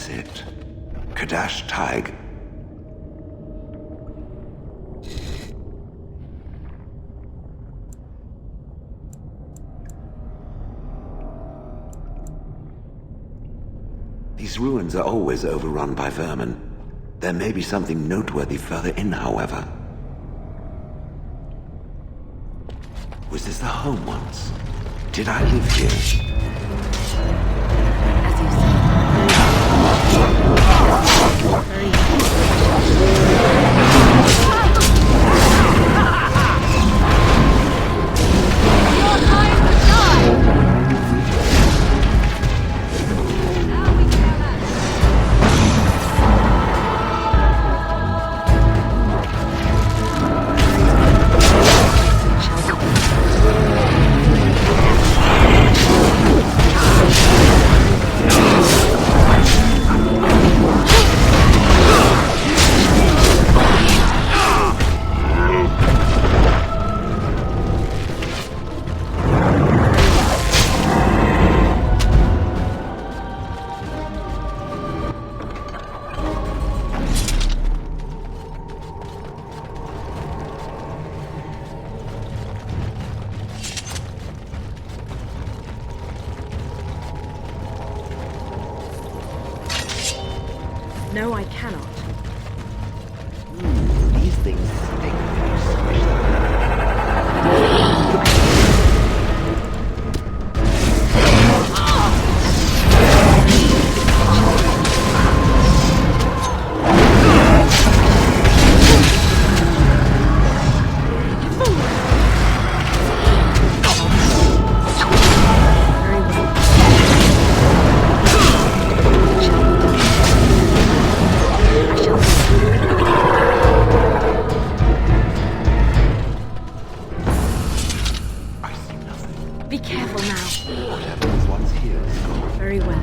is it? Kadash Tig. These ruins are always overrun by vermin. There may be something noteworthy further in, however. Was this the home once? Did I live here? As you say. Your time to die! Now we can No, I cannot. These things stink when you squish them. Be careful now. Whatever was once here is gone. Very well.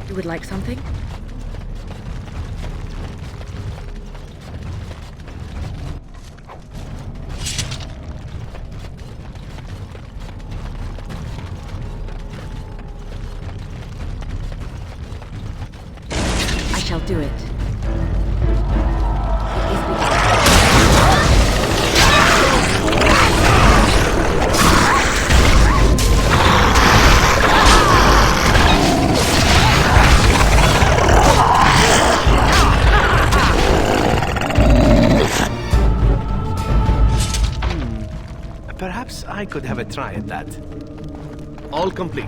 You would like something? I shall do it. It is begun. Perhaps I could have a try at that. All complete.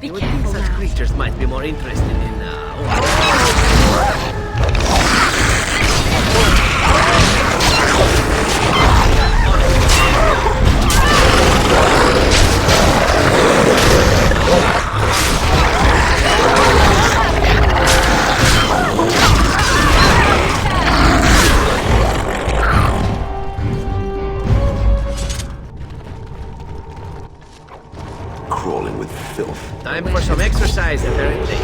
Be You would think careful such now. creatures might be more interested in, crawling with filth. Time for some exercise, apparently.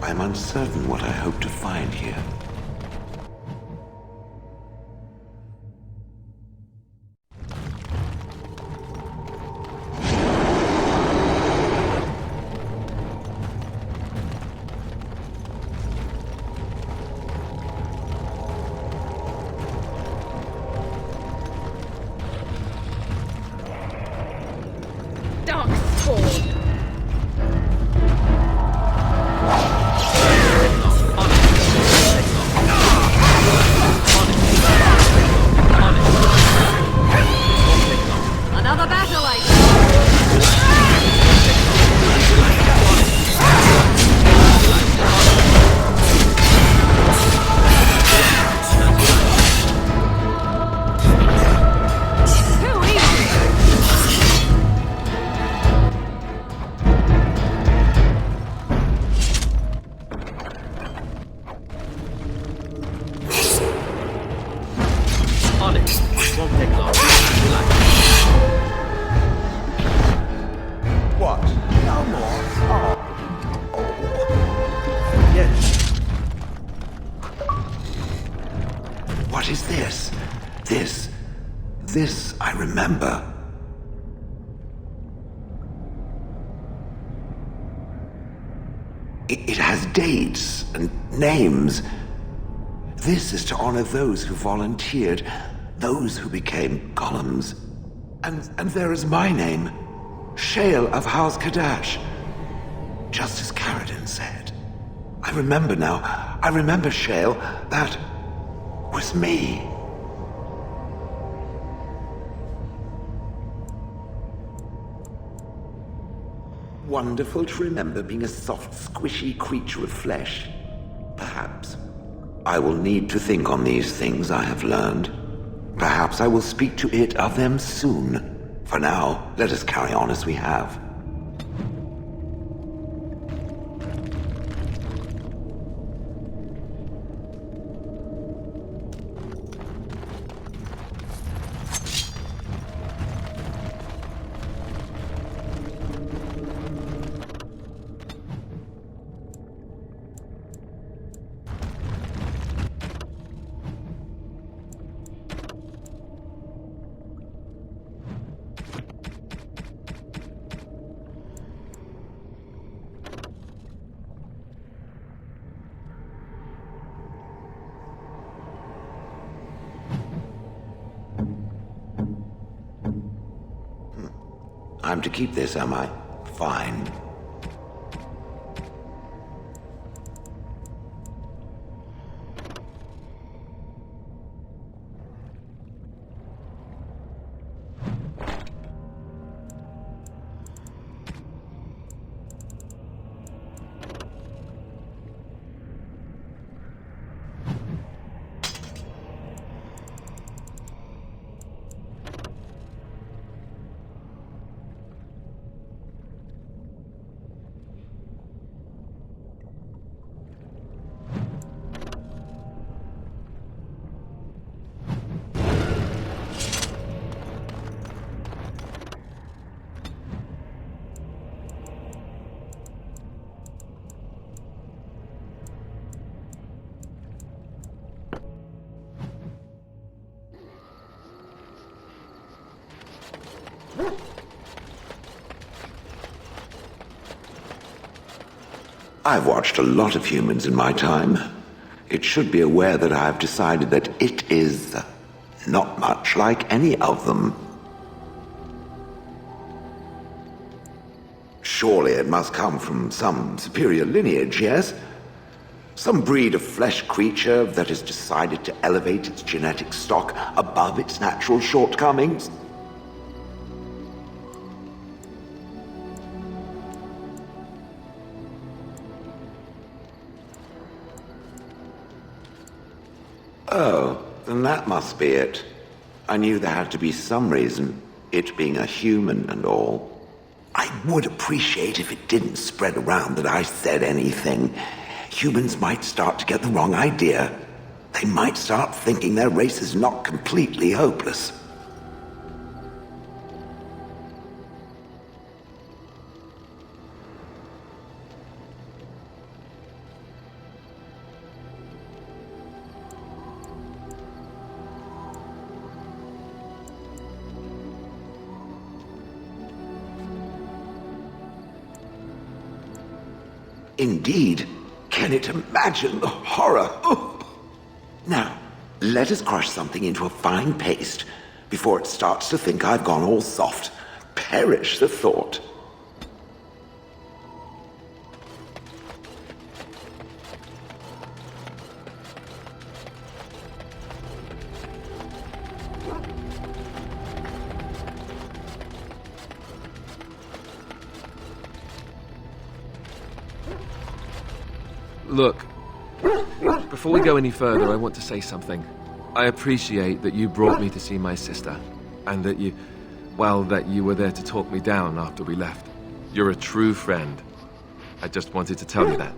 I'm uncertain what I hope to find here. What is this? This I remember. It has dates and names. This is to honor those who volunteered, those who became golems. And there is my name, Shale of House Kadash. Just as Karadin said. I remember now. I remember, Shale. That was me. Wonderful to remember being a soft, squishy creature of flesh. Perhaps. I will need to think on these things I have learned. Perhaps I will speak to it of them soon. For now, let us carry on as we have. I'm to keep this, am I? Fine. I've watched a lot of humans in my time. It should be aware that I've decided that it is not much like any of them. Surely it must come from some superior lineage, yes? Some breed of flesh creature that has decided to elevate its genetic stock above its natural shortcomings? Oh, then that must be it. I knew there had to be some reason, it being a human and all. I would appreciate if it didn't spread around that I said anything. Humans might start to get the wrong idea. They might start thinking their race is not completely hopeless. Indeed. Can it imagine the horror? Oh. Now, let us crush something into a fine paste before it starts to think I've gone all soft. Perish the thought. Look, before we go any further, I want to say something. I appreciate that you brought me to see my sister, and that you were there to talk me down after we left. You're a true friend. I just wanted to tell you that.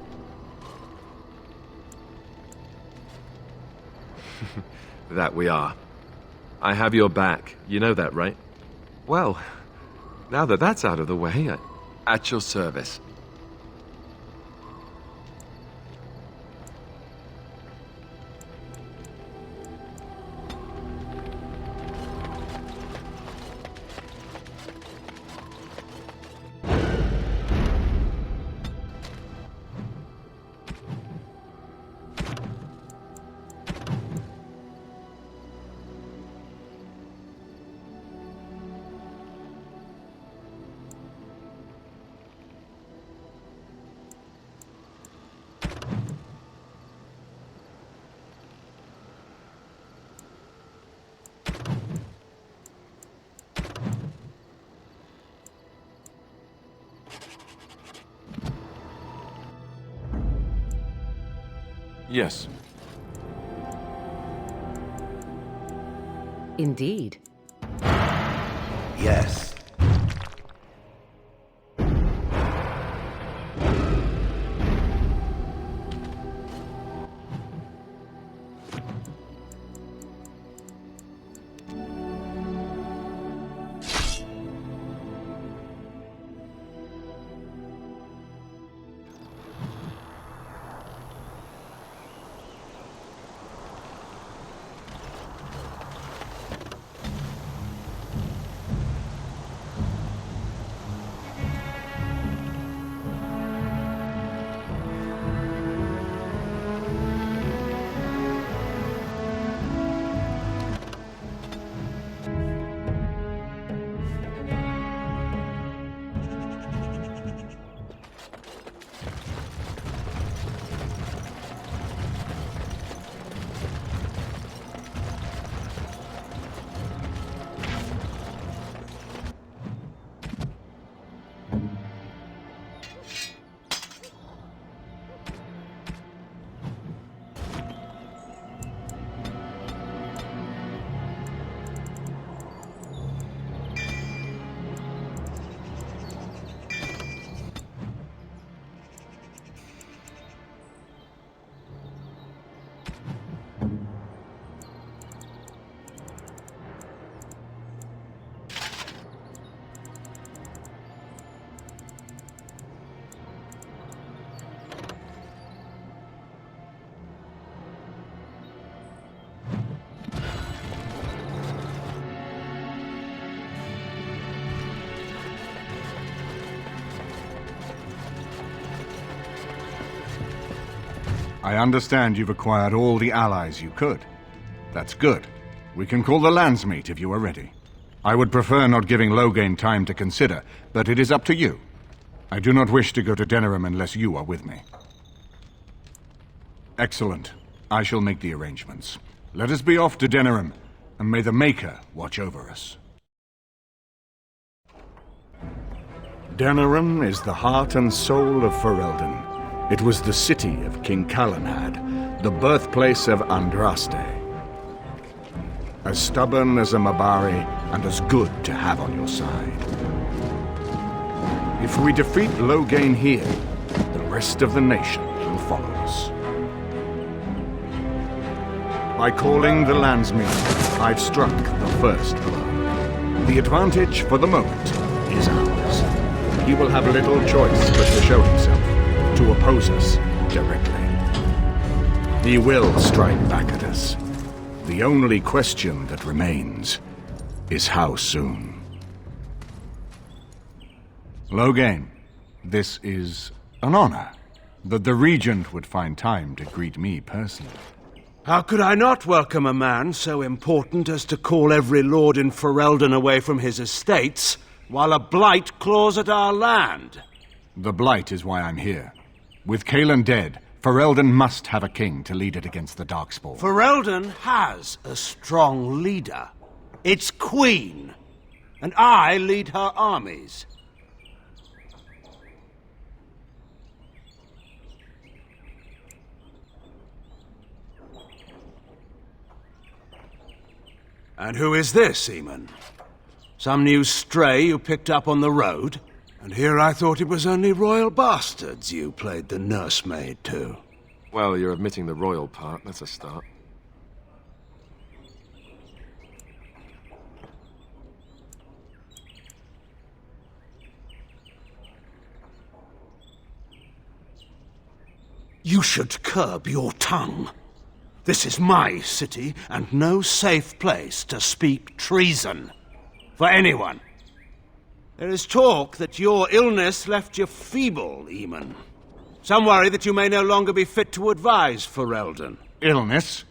That we are. I have your back. You know that, right? Well, now that that's out of the way, at your service. Yes. Indeed. Yes. I understand you've acquired all the allies you could. That's good. We can call the Landsmeet if you are ready. I would prefer not giving Loghain time to consider, but it is up to you. I do not wish to go to Denerim unless you are with me. Excellent. I shall make the arrangements. Let us be off to Denerim, and may the Maker watch over us. Denerim is the heart and soul of Ferelden. It was the city of King Calenhad, the birthplace of Andraste. As stubborn as a Mabari, and as good to have on your side. If we defeat Loghain here, the rest of the nation will follow us. By calling the Landsmeet, I've struck the first blow. The advantage, for the moment, is ours. He will have little choice but to show himself, to oppose us directly. He will strike back at us. The only question that remains is how soon. Loghain, this is an honor that the Regent would find time to greet me personally. How could I not welcome a man so important as to call every lord in Ferelden away from his estates, while a blight claws at our land? The blight is why I'm here. With Cailan dead, Ferelden must have a king to lead it against the Darkspawn. Ferelden has a strong leader. Its queen. And I lead her armies. And who is this, Eamon? Some new stray you picked up on the road? And here I thought it was only royal bastards you played the nursemaid to. Well, you're admitting the royal part. That's a start. You should curb your tongue. This is my city, and no safe place to speak treason. For anyone. There is talk that your illness left you feeble, Eamon. Some worry that you may no longer be fit to advise Ferelden. Illness?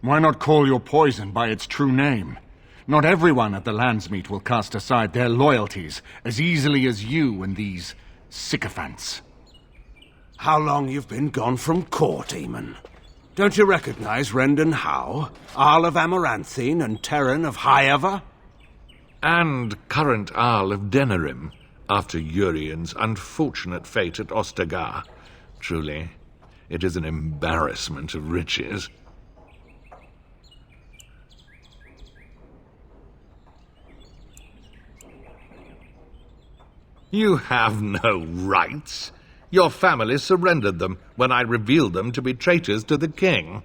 Why not call your poison by its true name? Not everyone at the Landsmeet will cast aside their loyalties as easily as you and these sycophants. How long you've been gone from court, Eamon? Don't you recognize Rendon Howe, Arl of Amaranthine and Terran of Highever? And current Arl of Denerim, after Urian's unfortunate fate at Ostagar. Truly, it is an embarrassment of riches. You have no rights. Your family surrendered them when I revealed them to be traitors to the king.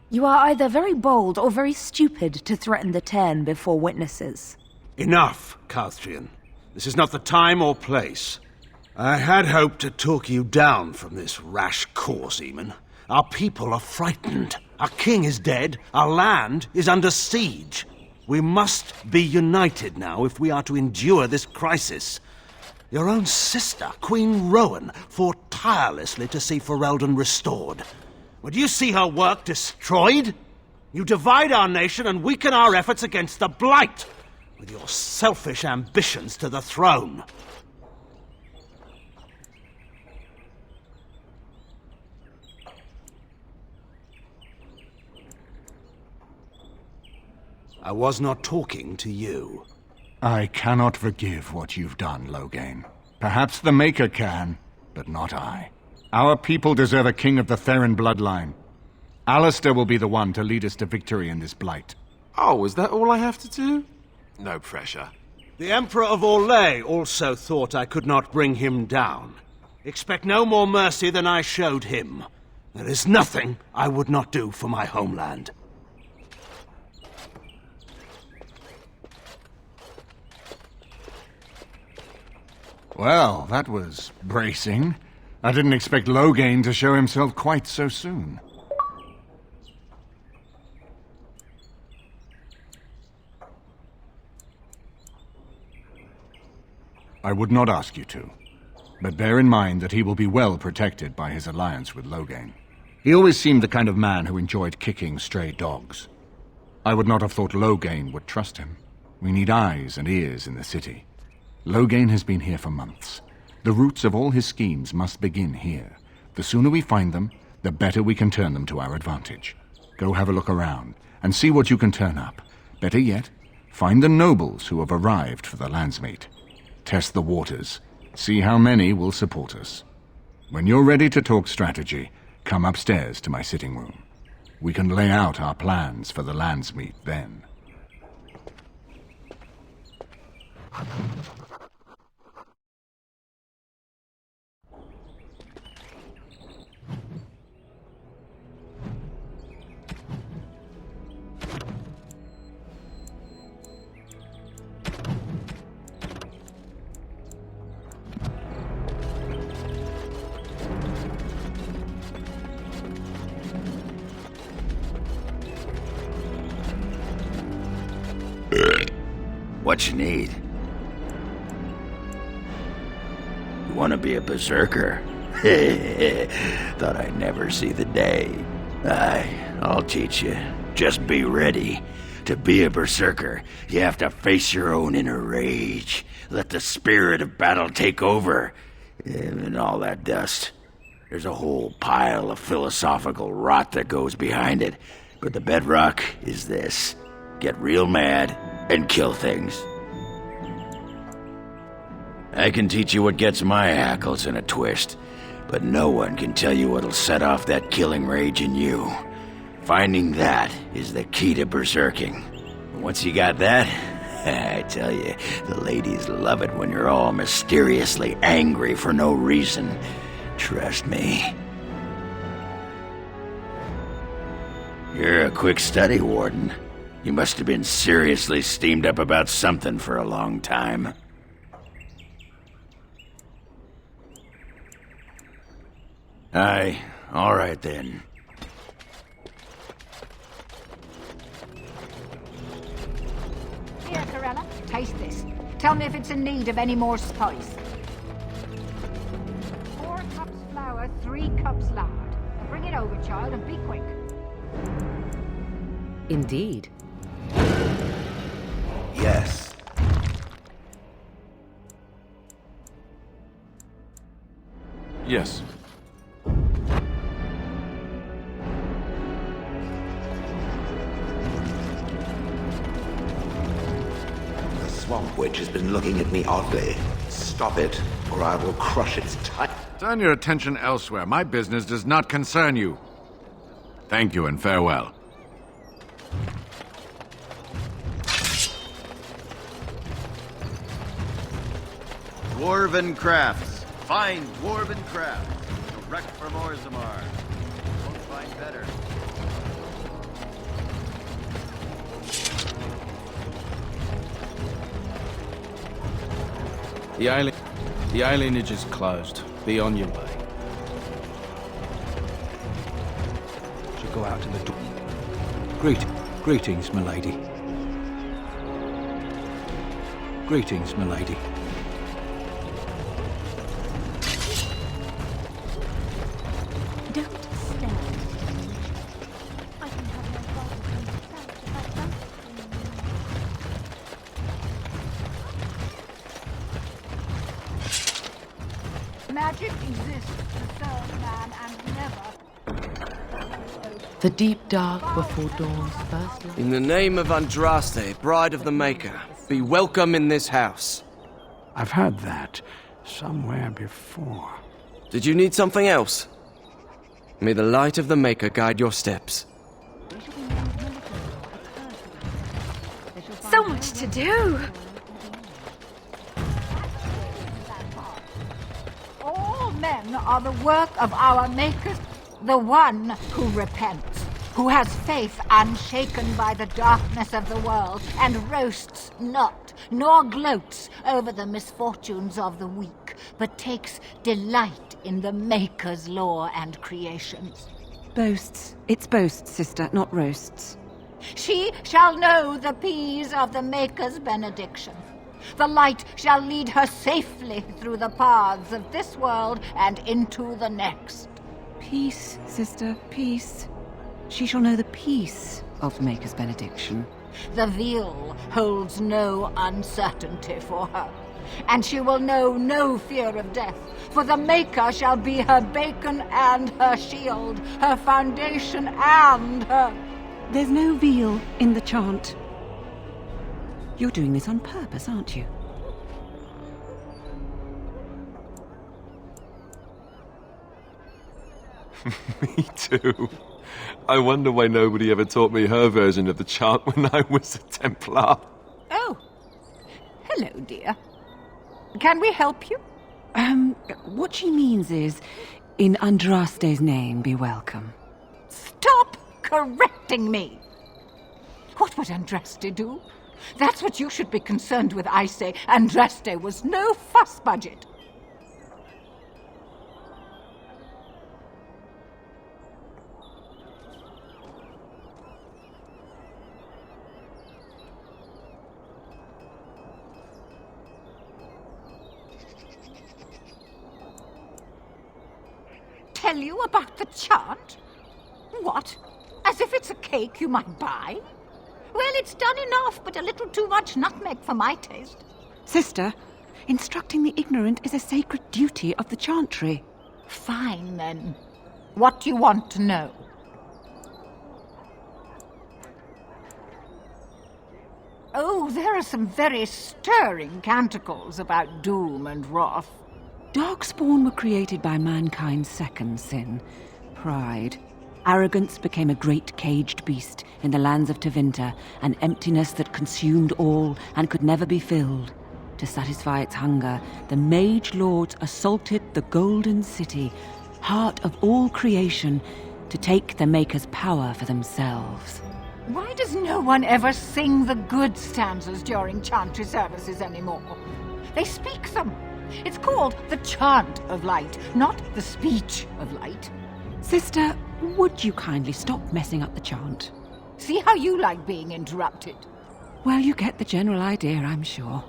You are either very bold or very stupid to threaten the Ten before witnesses. Enough, Calthrian. This is not the time or place. I had hoped to talk you down from this rash course, Eamon. Our people are frightened. Our king is dead. Our land is under siege. We must be united now if we are to endure this crisis. Your own sister, Queen Rowan, fought tirelessly to see Ferelden restored. Would you see her work destroyed? You divide our nation and weaken our efforts against the Blight, with your selfish ambitions to the throne. I was not talking to you. I cannot forgive what you've done, Loghain. Perhaps the Maker can, but not I. Our people deserve a king of the Theron bloodline. Alistair will be the one to lead us to victory in this blight. Oh, is that all I have to do? No pressure. The Emperor of Orlais also thought I could not bring him down. Expect no more mercy than I showed him. There is nothing I would not do for my homeland. Well, that was bracing. I didn't expect Loghain to show himself quite so soon. I would not ask you to, but bear in mind that he will be well protected by his alliance with Loghain. He always seemed the kind of man who enjoyed kicking stray dogs. I would not have thought Loghain would trust him. We need eyes and ears in the city. Loghain has been here for months. The roots of all his schemes must begin here. The sooner we find them, the better we can turn them to our advantage. Go have a look around, and see what you can turn up. Better yet, find the nobles who have arrived for the landsmeet. Test the waters. See how many will support us. When you're ready to talk strategy, come upstairs to my sitting room. We can lay out our plans for the landsmeet then. What you need? You want to be a berserker? Thought I'd never see the day. I'll teach you. Just be ready. To be a berserker, you have to face your own inner rage. Let the spirit of battle take over. And all that dust. There's a whole pile of philosophical rot that goes behind it. But the bedrock is this. Get real mad and kill things. I can teach you what gets my hackles in a twist, but no one can tell you what'll set off that killing rage in you. Finding that is the key to berserking. Once you got that, I tell you, the ladies love it when you're all mysteriously angry for no reason. Trust me. You're a quick study, Warden. You must have been seriously steamed up about something for a long time. Aye, all right then. Here, Corella, taste this. Tell me if it's in need of any more spice. 4 cups flour, 3 cups lard. Now bring it over, child, and be quick. Indeed. Yes. Yes. The Swamp Witch has been looking at me oddly. Stop it, or I will crush its tight. Turn your attention elsewhere. My business does not concern you. Thank you and farewell. Dwarven crafts. Fine dwarven crafts. Direct from Orzammar. Won't find better. The alienage is closed. Be on your way. Should go out to the door. Greetings, milady. Greetings, milady. Don't stare. I can have no problem if I don't. Magic exists to serve man and never. The deep dark before dawn's first light. In the name of Andraste, bride of the Maker, be welcome in this house. I've heard that somewhere before. Did you need something else? May the light of the Maker guide your steps. So much to do! All men are the work of our Maker, the one who repents, who has faith unshaken by the darkness of the world, and roasts not, nor gloats over the misfortunes of the weak, but takes delight in the Maker's law and creations. Boasts. It's boasts, sister, not roasts. She shall know the peace of the Maker's benediction. The light shall lead her safely through the paths of this world and into the next. Peace, sister, peace. She shall know the peace of the Maker's benediction. The veil holds no uncertainty for her, and she will know no fear of death, for the Maker shall be her beacon and her shield, her foundation and her... There's no veal in the chant. You're doing this on purpose, aren't you? Me too. I wonder why nobody ever taught me her version of the chant when I was a Templar. Oh, hello, dear. Can we help you? What she means is, in Andraste's name, be welcome. Stop correcting me! What would Andraste do? That's what you should be concerned with, I say. Andraste was no fuss budget. Tell you about the chant? What? As if it's a cake you might buy? Well, it's done enough, but a little too much nutmeg for my taste. Sister, instructing the ignorant is a sacred duty of the chantry. Fine, then. What do you want to know? Oh, there are some very stirring canticles about doom and wrath. Darkspawn were created by mankind's second sin, pride. Arrogance became a great caged beast in the lands of Tevinter, an emptiness that consumed all and could never be filled. To satisfy its hunger, the mage lords assaulted the Golden City, heart of all creation, to take the Maker's power for themselves. Why does no one ever sing the good stanzas during chantry services anymore? They speak them. It's called the chant of light, not the speech of light. Sister, would you kindly stop messing up the chant? See how you like being interrupted. Well, you get the general idea, I'm sure.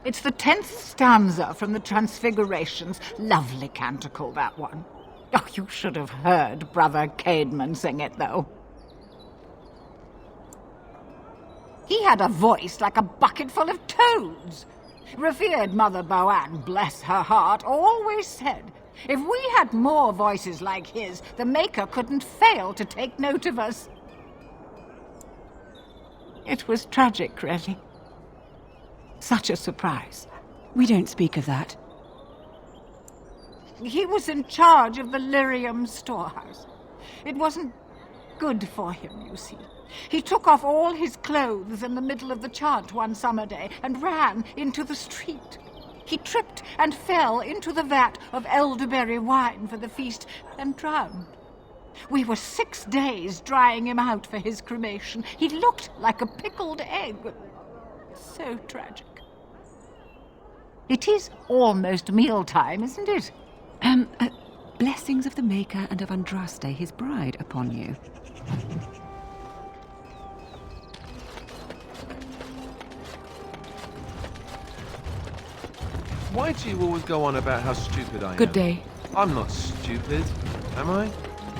It's the 10th stanza from the Transfigurations. Lovely canticle, that one. Oh, you should have heard Brother Caedmon sing it, though. He had a voice like a bucket full of toads. Revered Mother Boanne, bless her heart, always said, if we had more voices like his, the Maker couldn't fail to take note of us. It was tragic, really. such a surprise. We don't speak of that. He was in charge of the lyrium storehouse. It wasn't good for him, you see. He took off all his clothes in the middle of the chant one summer day and ran into the street. He tripped and fell into the vat of elderberry wine for the feast and drowned. We were 6 days drying him out for his cremation. He looked like a pickled egg. So tragic. It is almost mealtime, isn't it? Blessings of the Maker and of Andraste, his bride, upon you. Why do you always go on about how stupid I am? Good day. I'm not stupid, am I?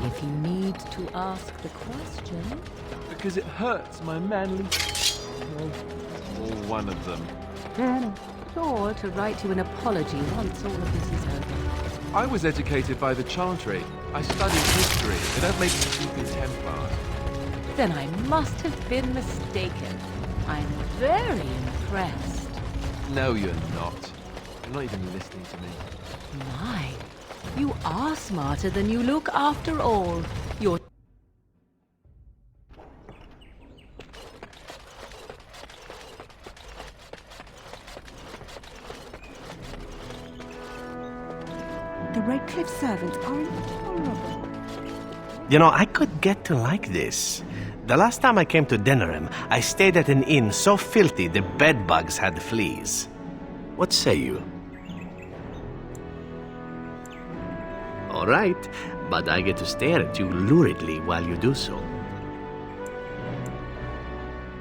If you need to ask the question. Because it hurts my manly... Or one of them. Then sure to write you an apology once all of this is over. I was educated by the Chantry. I studied history. They don't make stupid Templars. Then I must have been mistaken. I'm very impressed. No, you're not. You're not even listening to me. My, you are smarter than you look after all. You're... The Redcliffe servants are intolerable. You know, I could get to like this. The last time I came to Denerim, I stayed at an inn so filthy the bedbugs had fleas. What say you? All right, but I get to stare at you luridly while you do so.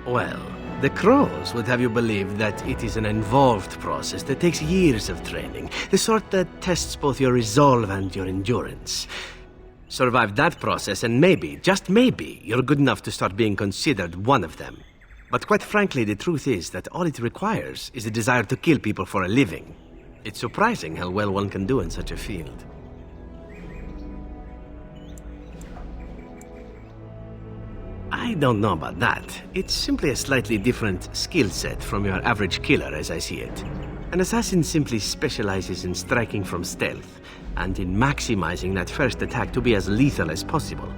Well, the crows would have you believe that it is an involved process that takes years of training, the sort that tests both your resolve and your endurance. Survive that process and maybe, just maybe, you're good enough to start being considered one of them. But quite frankly, the truth is that all it requires is a desire to kill people for a living. It's surprising how well one can do in such a field. I don't know about that. It's simply a slightly different skill set from your average killer as I see it. An assassin simply specializes in striking from stealth, and in maximizing that first attack to be as lethal as possible.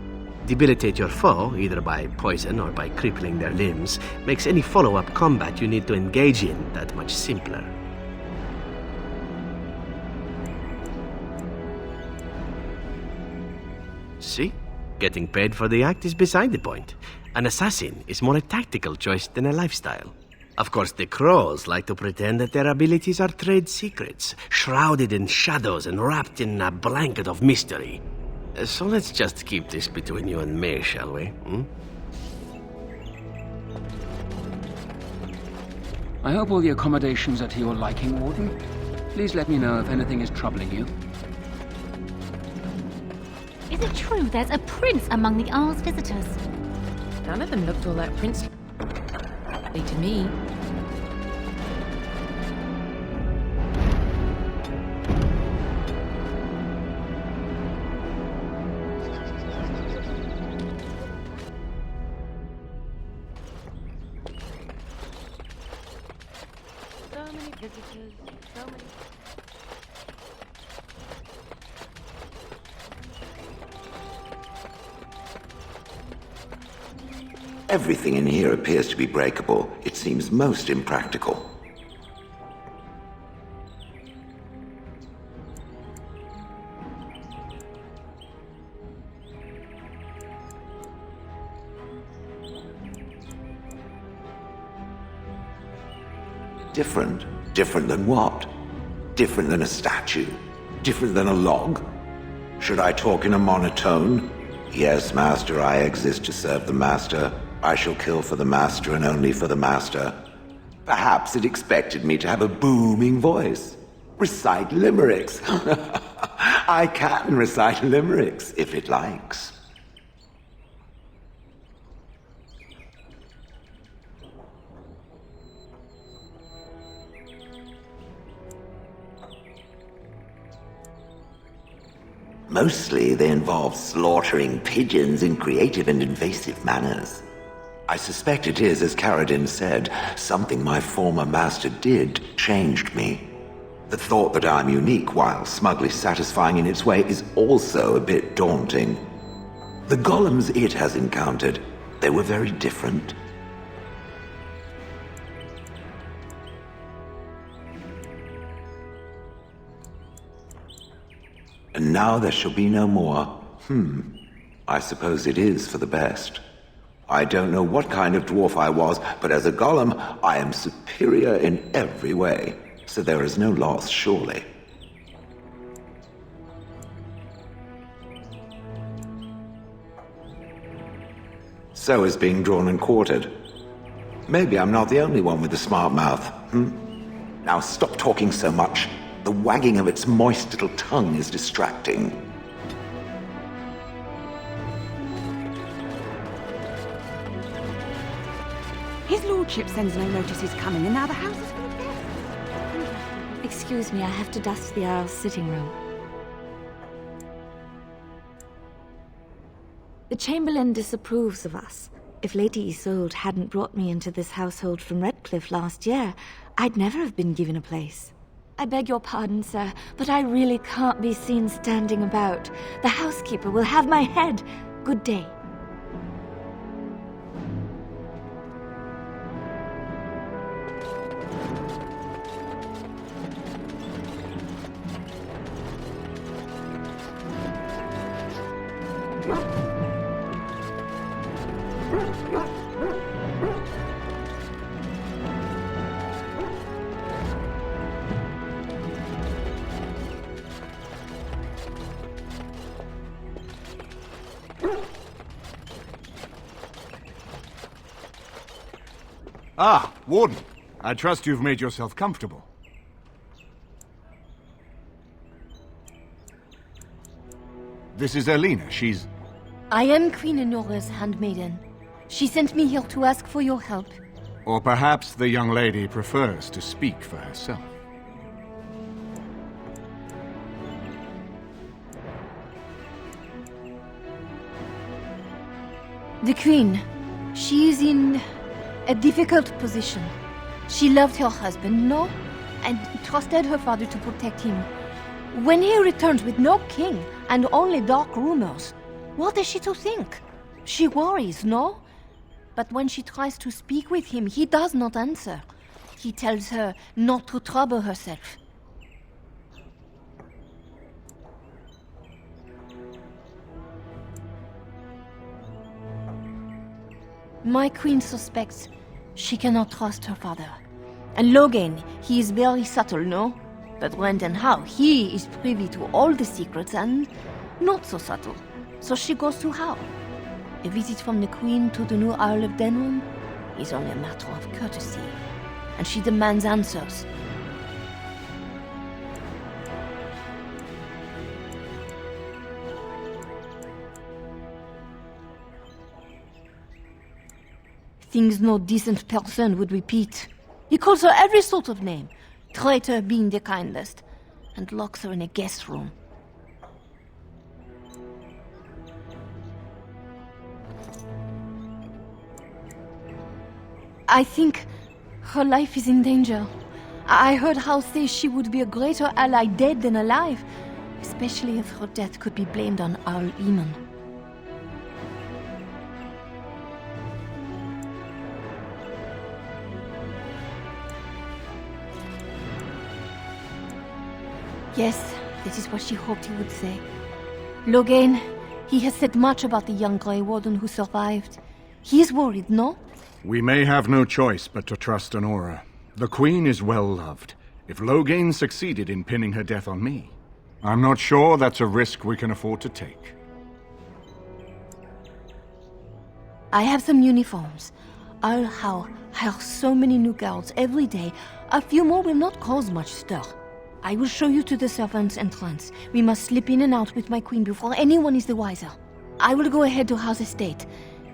Debilitate your foe, either by poison or by crippling their limbs, makes any follow-up combat you need to engage in that much simpler. See? Getting paid for the act is beside the point. An assassin is more a tactical choice than a lifestyle. Of course, the crows like to pretend that their abilities are trade secrets, shrouded in shadows and wrapped in a blanket of mystery. So let's just keep this between you and me, shall we? I hope all the accommodations are to your liking, Warden. Please let me know if anything is troubling you. Is it true there's a prince among the Isle's visitors? None of them looked all that princely to me. So many visitors, so many... Everything in here appears to be breakable. It seems most impractical. Different? Different than what? Different than a statue? Different than a log? Should I talk in a monotone? Yes, Master, I exist to serve the Master. I shall kill for the Master and only for the Master. Perhaps it expected me to have a booming voice. Recite limericks. I can recite limericks, if it likes. Mostly they involve slaughtering pigeons in creative and invasive manners. I suspect it is, as Karadin said, something my former master did changed me. The thought that I'm unique, while smugly satisfying in its way, is also a bit daunting. The golems it has encountered, they were very different. And now there shall be no more. I suppose it is for the best. I don't know what kind of dwarf I was, but as a golem, I am superior in every way. So there is no loss, surely. So is being drawn and quartered. Maybe I'm not the only one with a smart mouth, Now stop talking so much. The wagging of its moist little tongue is distracting. His lordship sends no notice he's coming, and now the house is full of guests. Excuse me, I have to dust the Earl's sitting room. The Chamberlain disapproves of us. If Lady Isolde hadn't brought me into this household from Redcliffe last year, I'd never have been given a place. I beg your pardon, sir, but I really can't be seen standing about. The housekeeper will have my head. Good day. Ah, Warden. I trust you've made yourself comfortable. This is Elena. She's... I am Queen Enora's handmaiden. She sent me here to ask for your help. Or perhaps the young lady prefers to speak for herself. The Queen, she is in a difficult position. She loved her husband, no? And trusted her father to protect him. When he returns with no king and only dark rumors, what is she to think? She worries, no? But when she tries to speak with him, he does not answer. He tells her not to trouble herself. My queen suspects she cannot trust her father. And Logain, he is very subtle, no? But when and how, he is privy to all the secrets and not so subtle. So she goes to how? A visit from the queen to the new Isle of Denham is only a matter of courtesy. And she demands answers. Things no decent person would repeat. He calls her every sort of name, traitor being the kindest, and locks her in a guest room. I think her life is in danger. I heard House say she would be a greater ally dead than alive, especially if her death could be blamed on Earl Eamon. Yes, this is what she hoped he would say. Logain, he has said much about the young Grey Warden who survived. He is worried, no? We may have no choice but to trust Honora. The Queen is well loved. If Logain succeeded in pinning her death on me, I'm not sure that's a risk we can afford to take. I have some uniforms. I'll hire so many new girls every day. A few more will not cause much stir. I will show you to the servants' entrance. We must slip in and out with my queen before anyone is the wiser. I will go ahead to House Estate.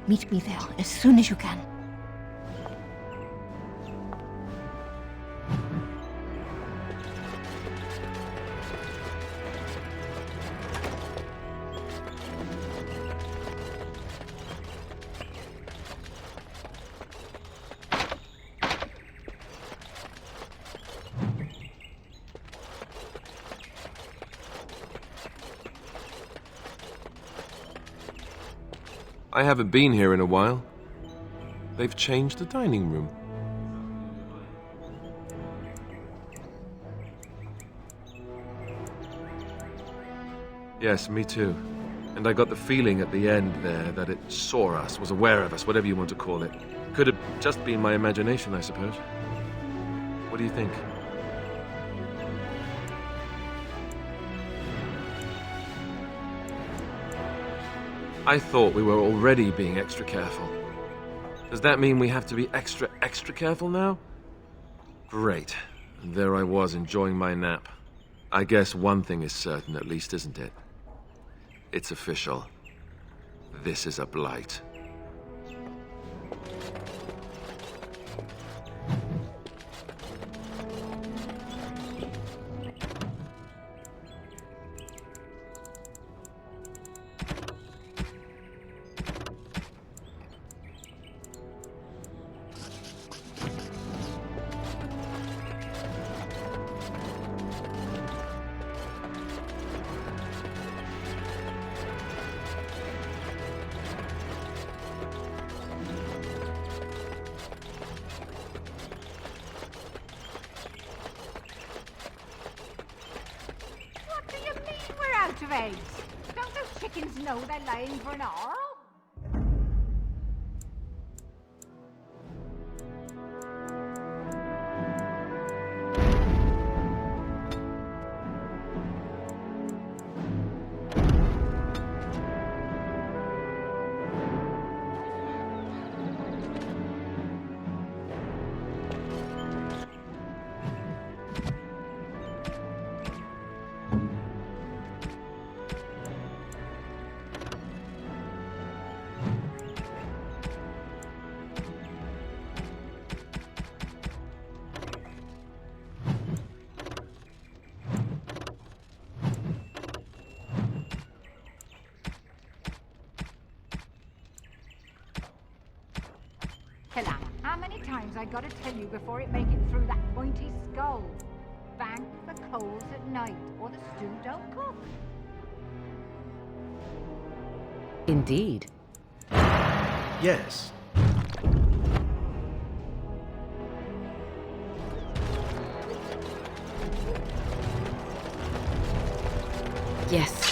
Meet me there as soon as you can. I haven't been here in a while. They've changed the dining room. Yes, me too. And I got the feeling at the end there that it saw us, was aware of us, whatever you want to call it. Could have just been my imagination, I suppose. What do you think? I thought we were already being extra careful. Does that mean we have to be extra careful now? Great. And there I was enjoying my nap. I guess one thing is certain at least, isn't it? It's official. This is a blight. Out of eggs. Don't those chickens know they're laying for an hour? Killer, how many times I gotta tell you before it make it through that pointy skull? Bank the coals at night, or the stew don't cook. Indeed. Yes. Yes.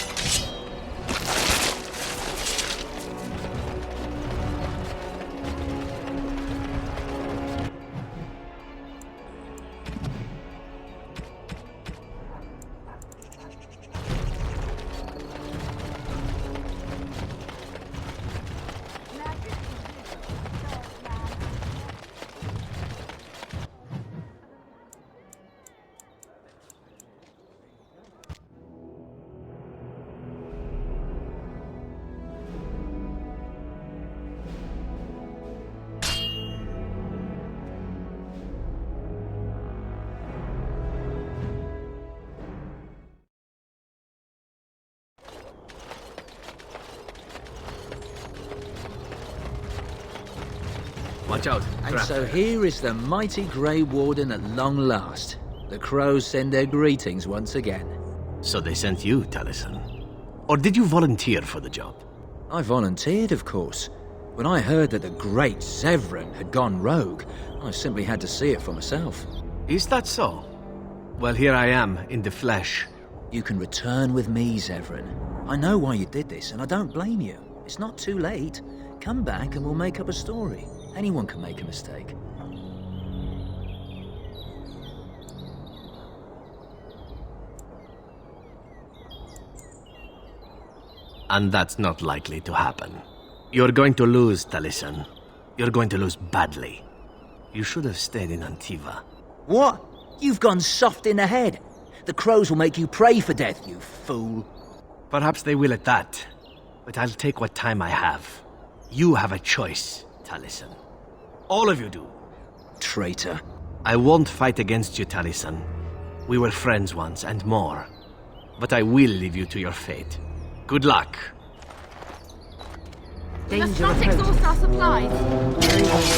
Watch out. And so here is the mighty Grey Warden at long last. The crows send their greetings once again. So they sent you, Taliesin. Or did you volunteer for the job? I volunteered, of course. When I heard that the great Zevran had gone rogue, I simply had to see it for myself. Is that so? Well, here I am, in the flesh. You can return with me, Zevran. I know why you did this, and I don't blame you. It's not too late. Come back and we'll make up a story. Anyone can make a mistake. And that's not likely to happen. You're going to lose, Taliesin. You're going to lose badly. You should have stayed in Antiva. What? You've gone soft in the head. The crows will make you pray for death, you fool. Perhaps they will at that. But I'll take what time I have. You have a choice, Taliesin. All of you do. Traitor. I won't fight against you, Taliesin. We were friends once, and more. But I will leave you to your fate. Good luck. We must not exhaust our supplies.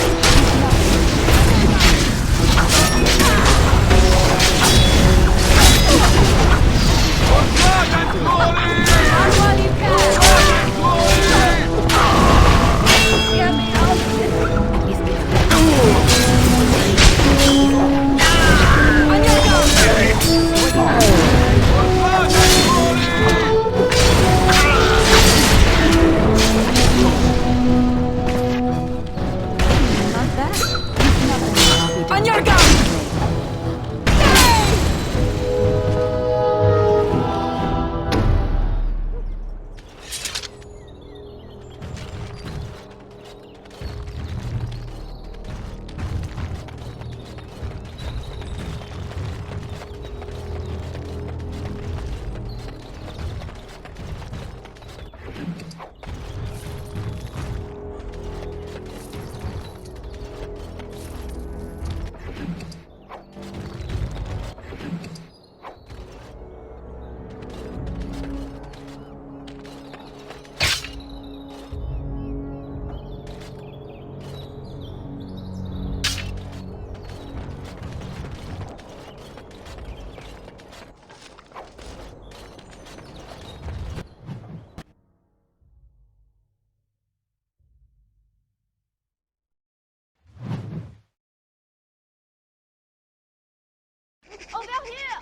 On your gun! Over here!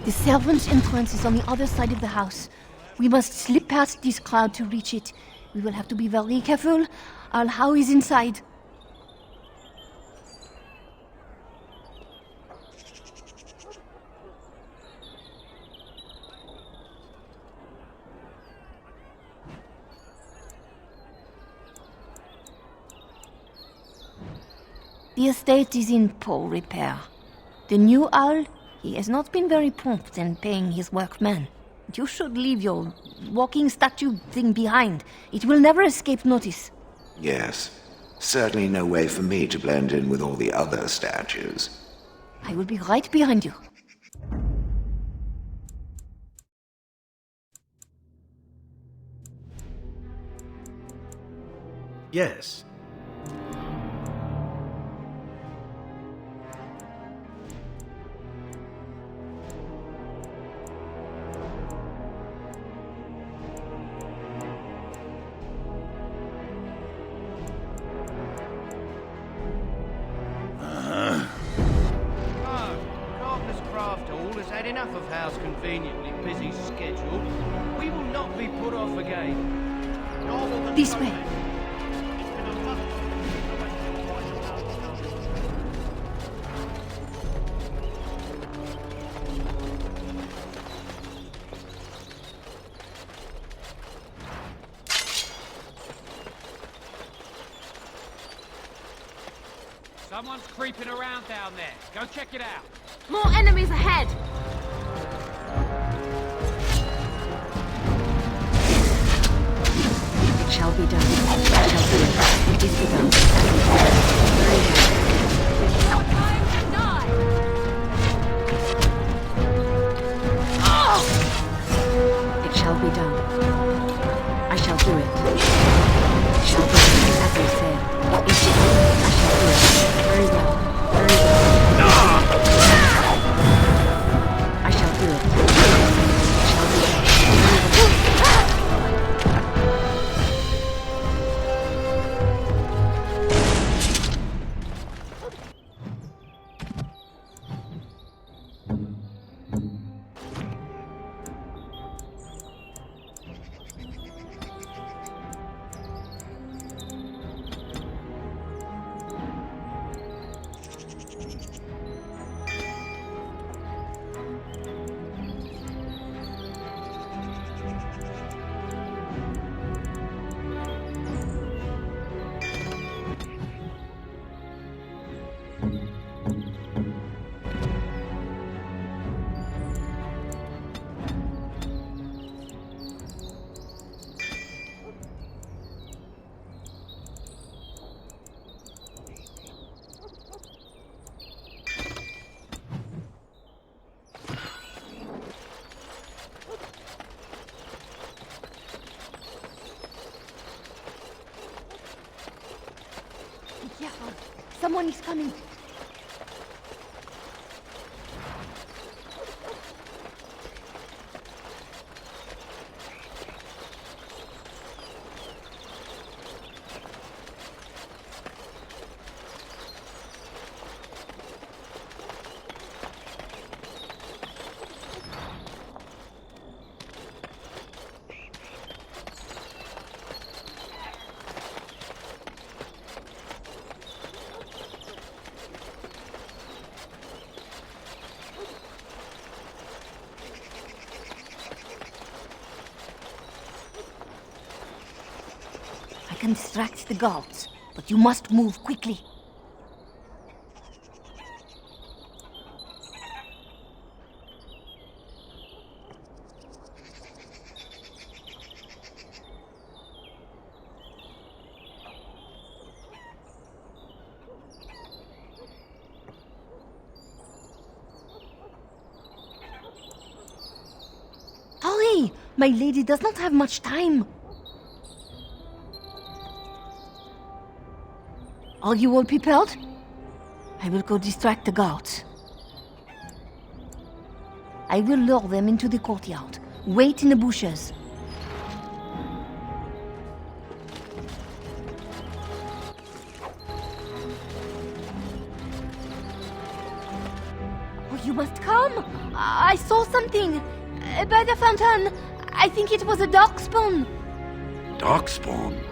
The servants' entrance is on the other side of the house. We must slip past this crowd to reach it. We will have to be very careful. Al-How is inside. The estate is in poor repair. The new owl, he has not been very prompt in paying his workmen. You should leave your walking statue thing behind. It will never escape notice. Yes. Certainly no way for me to blend in with all the other statues. I will be right behind you. Yes. Enough of Hal's conveniently busy schedule. We will not be put off again. This way. Someone's creeping around down there. Go check it out. More enemies ahead! It shall be done. It shall be. It is begun. No time to die! It shall be done. I shall do it. It shall be done, as I said. It shall be. I shall do it. Very well. Very well. I shall do it. It shall be done. Someone is coming. I can distract the guards, but you must move quickly. Hurry! My lady does not have much time. Are you all prepared? I will go distract the guards. I will lure them into the courtyard. Wait in the bushes. Oh, you must come! I saw something! By the fountain! I think it was a darkspawn! Darkspawn?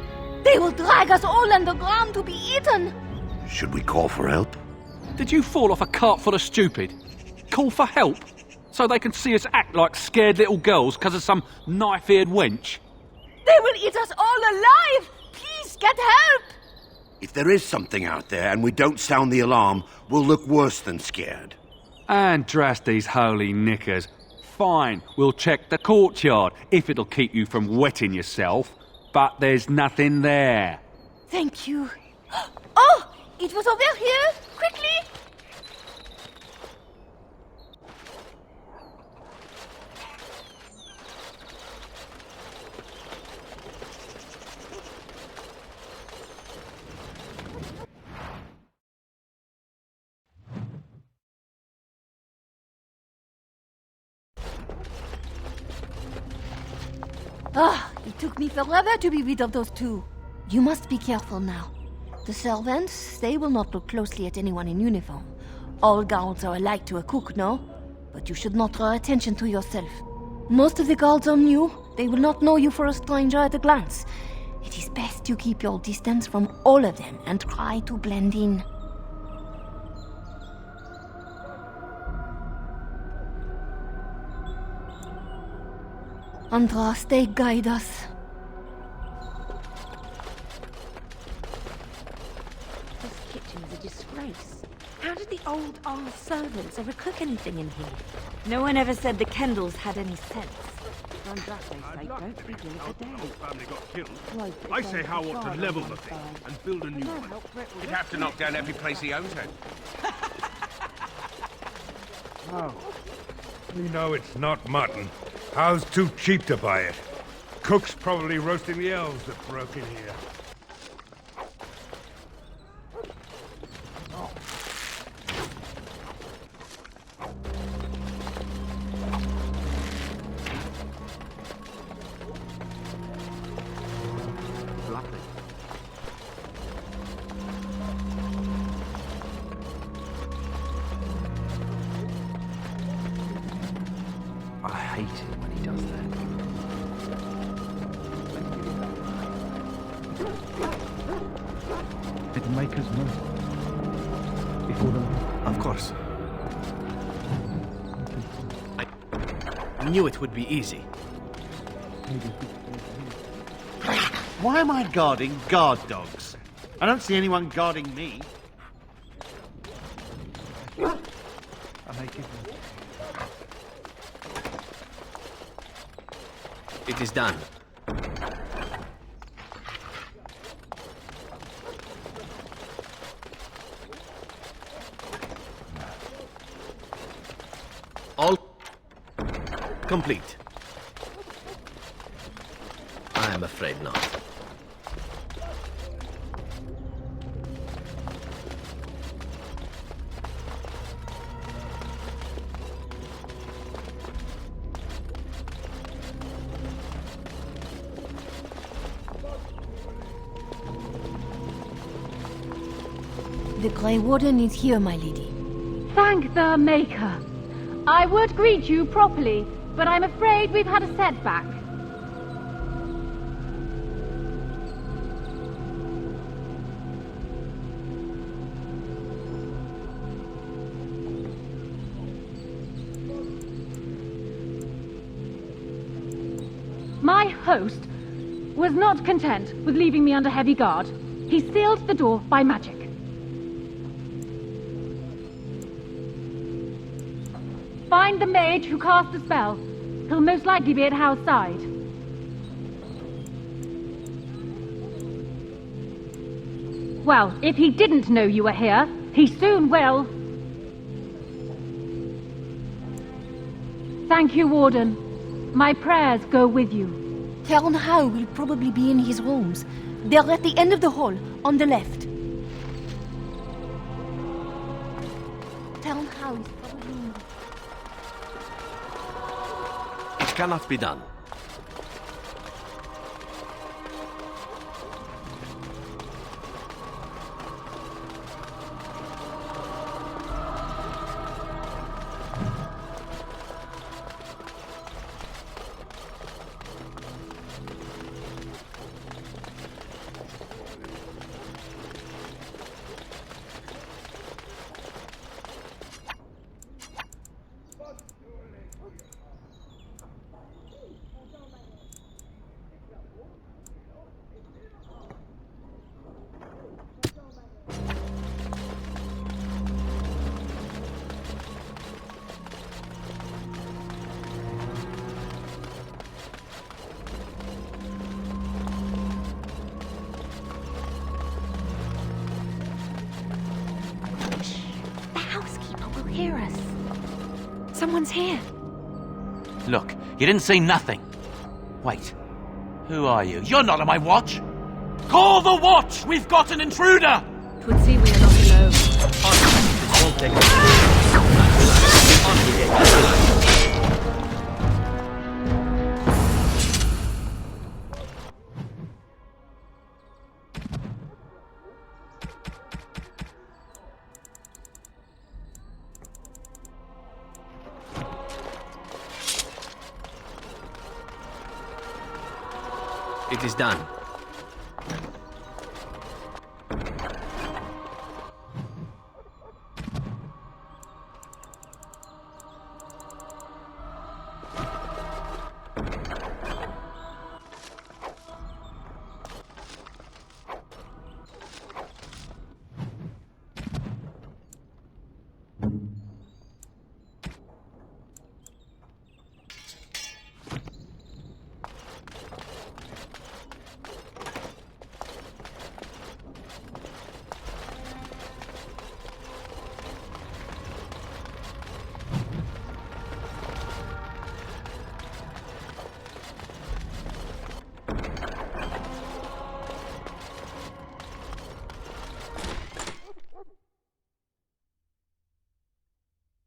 They will drag us all underground to be eaten! Should we call for help? Did you fall off a cart full of stupid? Call for help? So they can see us act like scared little girls because of some knife-eared wench? They will eat us all alive! Please, get help! If there is something out there and we don't sound the alarm, we'll look worse than scared. And drast these holy knickers. Fine, we'll check the courtyard, if it'll keep you from wetting yourself. But there's nothing there. Thank you. Oh! It was over here! Quickly! Ah, it took me forever to be rid of those two. You must be careful now. The servants, they will not look closely at anyone in uniform. All guards are alike to a cook, no? But you should not draw attention to yourself. Most of the guards are new. They will not know you for a stranger at a glance. It is best to keep your distance from all of them and try to blend in. Unrest, they guide us. This kitchen's a disgrace. How did the old servants ever cook anything in here? No one ever said the Kendalls had any sense. For Unrest's sake, don't begin today. Family got killed. I say how ought to level the thing and build a new one. He'd have to knock down every place he owns it. Oh. We know it's not mutton. How's too cheap to buy it? Cook's probably roasting the elves that broke in here. I hate it when he does that. Did the makers know? Before the... Of course. I knew it would be easy. Why am I guarding guard dogs? I don't see anyone guarding me. It is done. All complete. I am afraid not. The Grey Warden is here, my lady. Thank the Maker. I would greet you properly, but I'm afraid we've had a setback. My host was not content with leaving me under heavy guard. He sealed the door by magic. Find the mage who cast the spell. He'll most likely be at Hal's side. Well, if he didn't know you were here, he soon will. Thank you, Warden. My prayers go with you. Count Hal will probably be in his rooms. They're at the end of the hall, on the left. Count Hal is probably in the... It cannot be done. Hear us. Someone's here. Look, you didn't say nothing. Wait. Who are you? You're not on my watch! Call the watch! We've got an intruder! 'Twould seem we are not alone. This won't take It is done.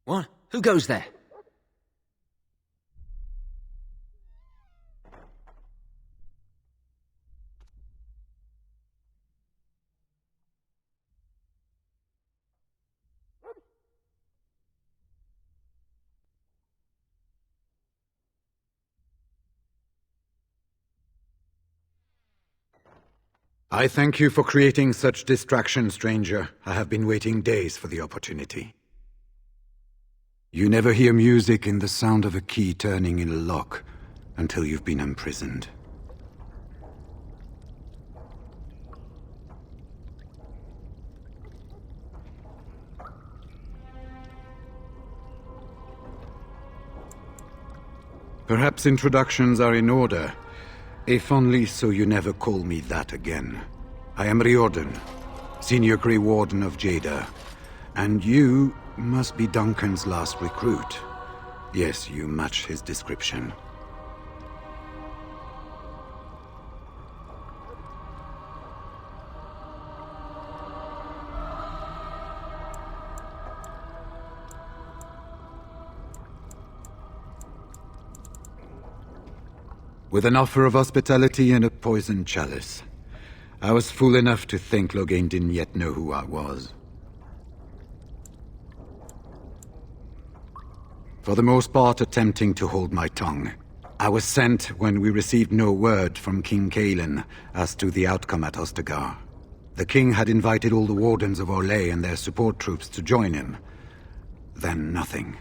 What? Who goes there? I thank you for creating such distraction, stranger. I have been waiting days for the opportunity. You never hear music in the sound of a key turning in a lock until you've been imprisoned. Perhaps introductions are in order, if only so you never call me that again. I am Riordan, Senior Grey Warden of Jada, and you must be Duncan's last recruit. Yes, you match his description. With an offer of hospitality and a poisoned chalice. I was fool enough to think Loghain didn't yet know who I was. for the most part attempting to hold my tongue. I was sent when we received no word from King Kaelin as to the outcome at Ostagar. The king had invited all the wardens of Orlais and their support troops to join him. Then nothing.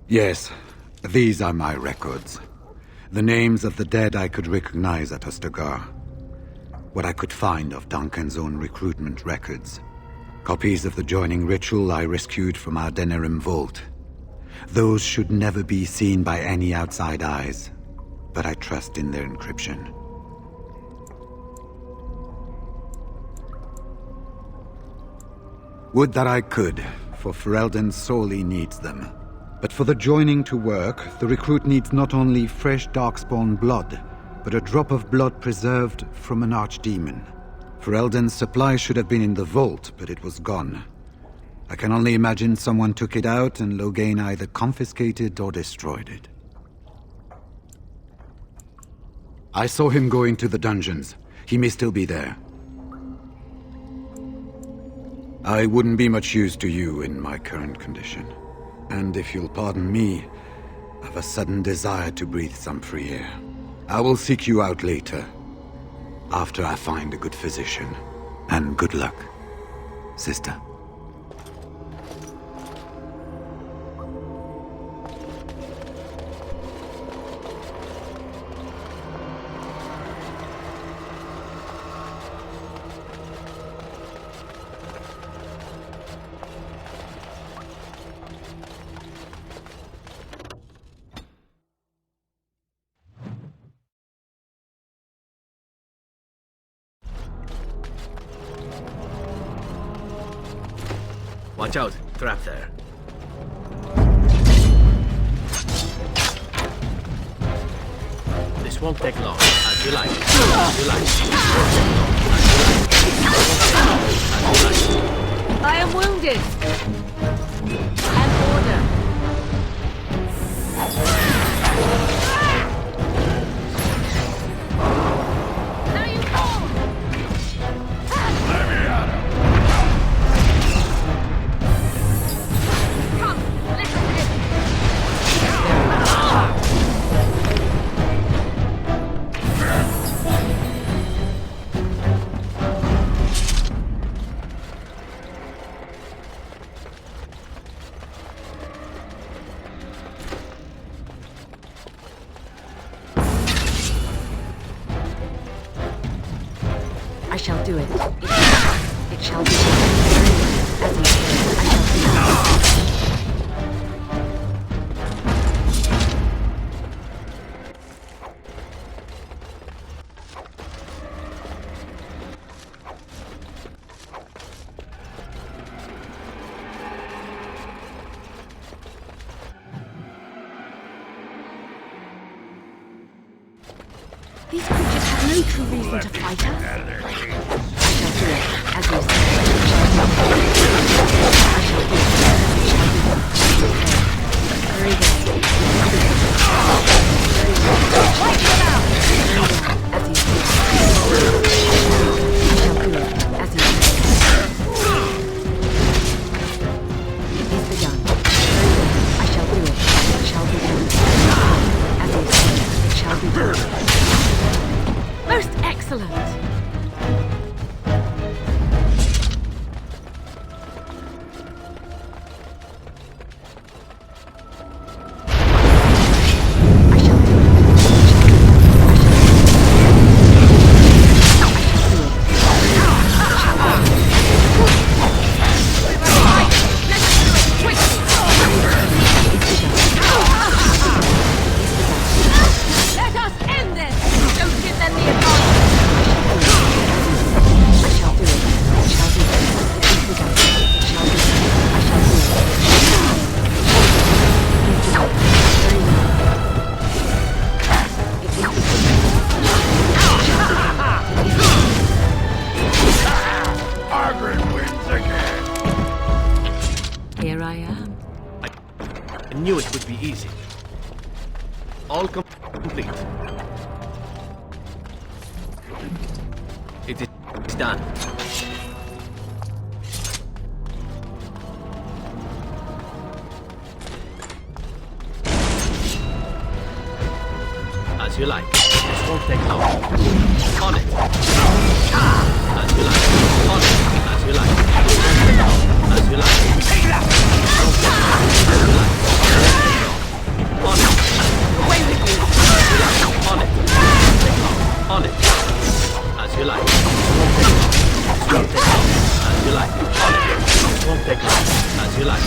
Yes, these are my records. The names of the dead I could recognize at Ostagar. What I could find of Duncan's own recruitment records. Copies of the joining ritual I rescued from our Denerim vault. Those should never be seen by any outside eyes, but I trust in their encryption. Would that I could, for Ferelden sorely needs them. But for the joining to work, the recruit needs not only fresh darkspawn blood, but a drop of blood preserved from an archdemon. Ferelden's supply should have been in the vault, but it was gone. I can only imagine someone took it out and Loghain either confiscated or destroyed it. I saw him go into the dungeons. He may still be there. I wouldn't be much use to you in my current condition. And if you'll pardon me, I've a sudden desire to breathe some free air. I will seek you out later, after I find a good physician. And good luck, sister. Watch out, trap there. This won't take long, as you like. As you like. I am wounded. An order. Now you fall! I shall do it. It shall be done. As you say, I shall do it. These creatures have no true reason to fight us. I shall do it. As you say, it shall be done. I shall do it. It shall be done. Very well. Wipe them out! As you say. I shall do it. As you say. It is begun. Very well. I shall do it. It shall be done. As you say. It shall be done. Most excellent! Here I am. I knew it would be easy. All complete. It is done. As you like. This won't take long. On it. As you like. On it. As you like. As you like. Take that! As you like. On it. Away with you! As you like. On it. On it. As you like. This won't take long. As you like. On it. This won't take long. As you like.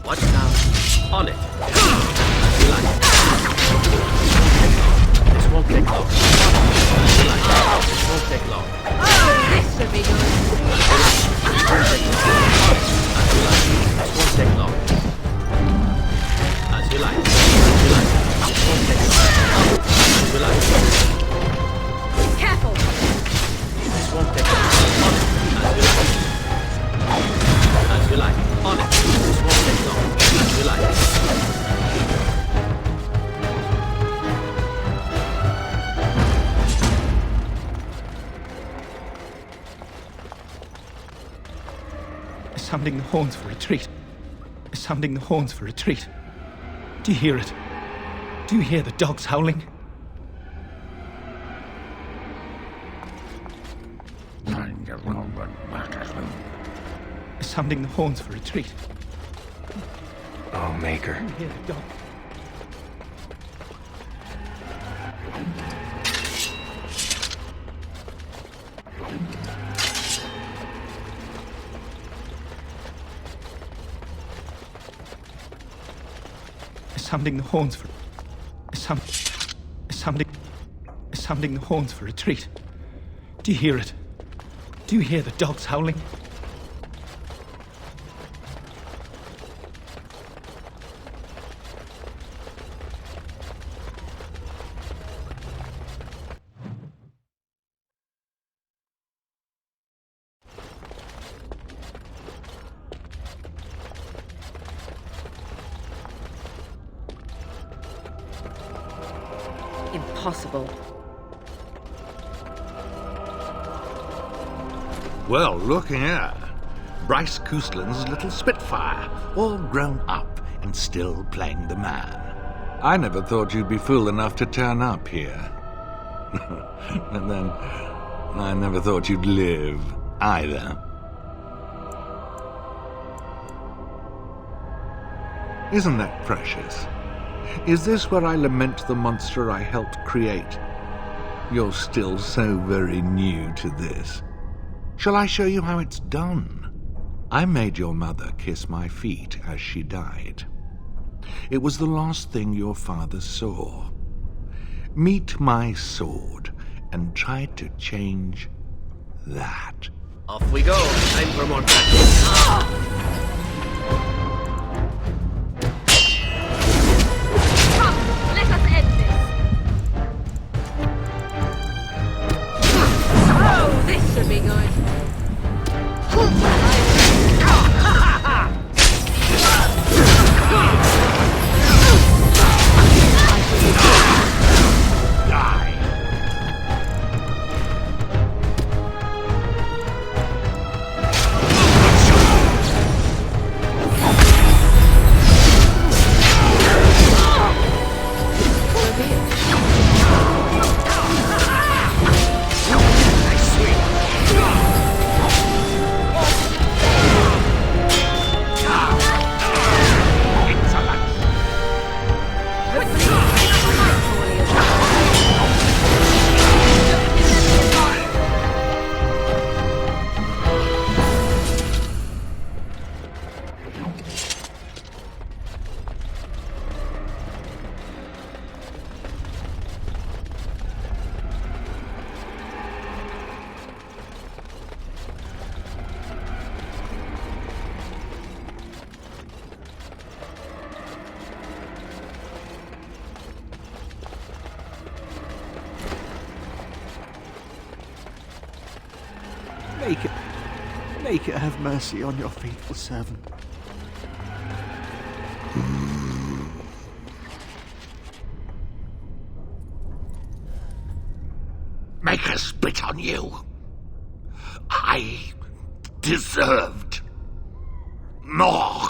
Watch now. On it. As you like. This won't take long. As you like. This won't take long. This should be good. As you like. This won't take long. As you like. As you like. This won't take long. As you like. Careful. This won't take long. On it. As you like. As you like. On it. This won't take long. As you like. Sounding the horns for retreat. Sounding the horns for retreat. Do you hear it? Do you hear the dogs howling? Sounding the horns for retreat. Oh, Maker. Do you hear the dog? Sounding the horns for sounding the horns for retreat. Do you hear it? Do you hear the dogs howling? Impossible. Well, look here. Bryce Coustland's little Spitfire, all grown up and still playing the man. I never thought you'd be fool enough to turn up here. And then, I never thought you'd live, either. Isn't that precious? Is this where I lament the monster I helped create? You're still so very new to this. Shall I show you how it's done? I made your mother kiss my feet as she died. It was the last thing your father saw. Meet my sword and try to change that. Off we go. Time for more practice. Come, let us end this. Oh, this should be good. Maker, have mercy on your faithful servant. Maker spit on you. I deserved more.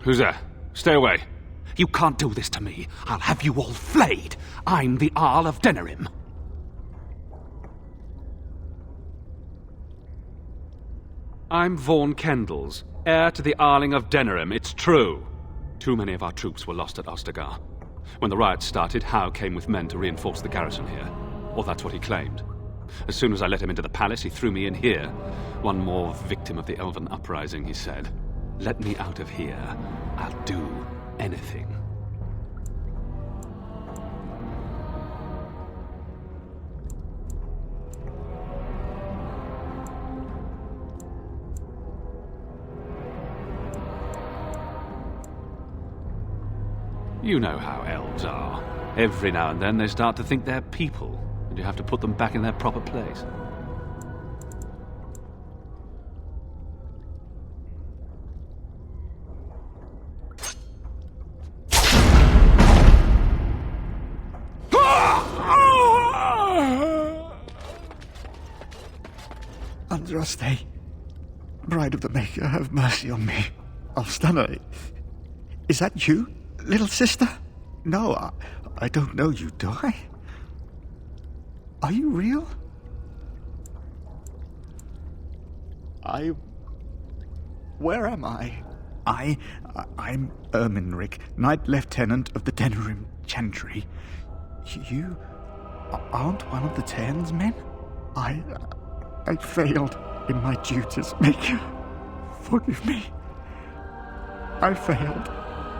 Who's there? Stay away. You can't do this to me. I'll have you all flayed. I'm the Arl of Denerim. I'm Vaughan Kendalls, heir to the Arling of Denerim. It's true. Too many of our troops were lost at Ostagar. When the riots started, Howe came with men to reinforce the garrison here. Or that's what he claimed. As soon as I let him into the palace, he threw me in here. One more victim of the Elven uprising, he said. Let me out of here. I'll do anything. You know how elves are. Every now and then they start to think they're people, and you have to put them back in their proper place. Unrest, Bride of the Maker, have mercy on me. Alstana, is that you, little sister? No, I don't know you, do I? Are you real? Where am I? I'm Erminric, Knight Lieutenant of the Denerim Chantry. You aren't one of the Tairn's men? I failed in my duties, Maker. Forgive me. I failed,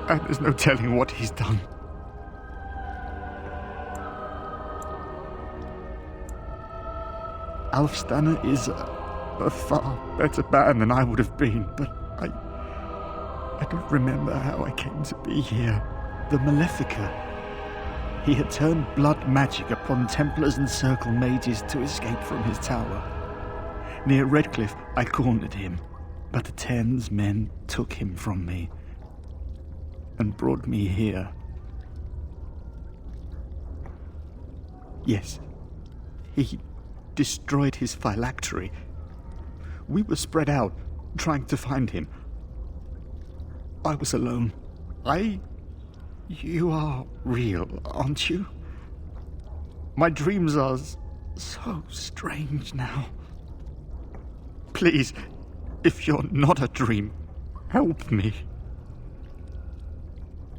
and there's no telling what he's done. Alfstana is a far better man than I would have been, but I don't remember how I came to be here. The Malefica. He had turned blood magic upon Templars and Circle mages to escape from his tower. Near Redcliffe, I cornered him, but the Tairn's men took him from me and brought me here. Yes, he destroyed his phylactery. We were spread out, trying to find him. I was alone. You are real, aren't you? My dreams are so strange now. Please, if you're not a dream, help me.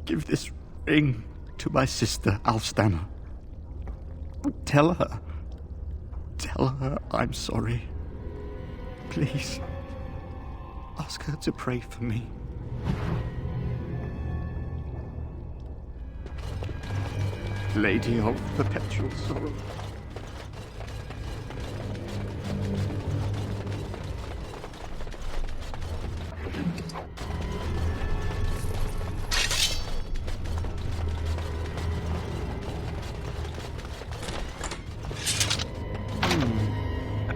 Give this ring to my sister, Alfstana. Tell her I'm sorry. Please, ask her to pray for me. Lady of Perpetual Sorrow.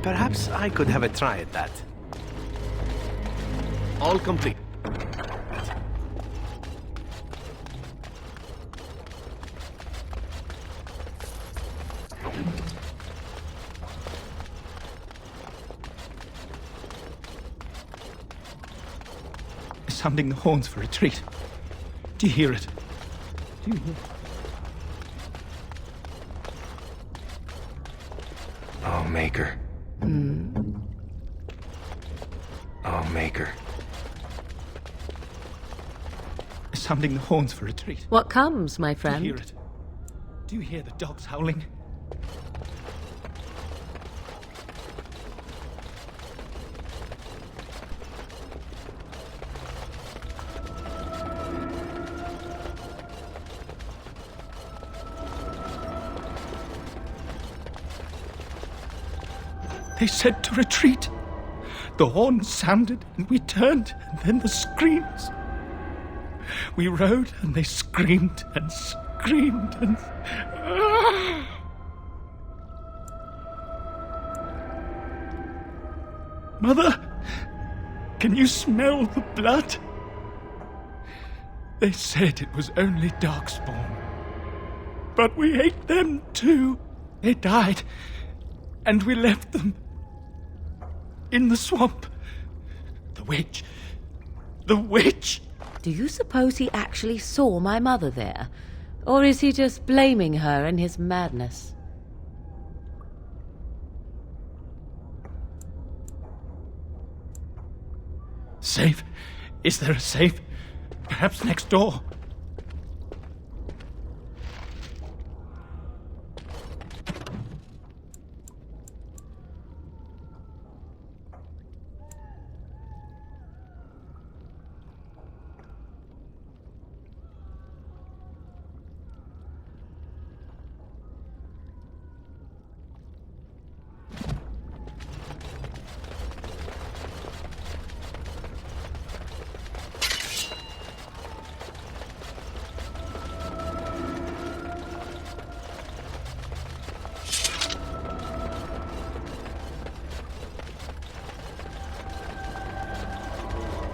Perhaps I could have a try at that. All complete. Sounding the horns for retreat. Do you hear it? Do you hear it? Oh, Maker. Oh, Maker. Sounding the horns for retreat. What comes, my friend? Do you hear it? Do you hear the dogs howling? They said to retreat. The horn sounded, and we turned, and then the screams. We rode, and they screamed and screamed and... Mother, can you smell the blood? They said it was only Darkspawn. But we ate them too. They died, and we left them in the swamp. The witch. The witch! Do you suppose he actually saw my mother there? Or is he just blaming her in his madness? Safe? Is there a safe? Perhaps next door?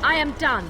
I am done.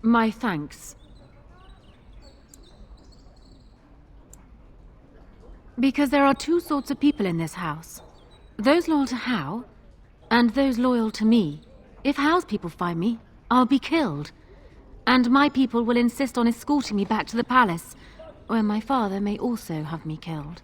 My thanks. Because there are two sorts of people in this house. Those loyal to Hao, and those loyal to me. If Hao's people find me, I'll be killed. And my people will insist on escorting me back to the palace, where my father may also have me killed.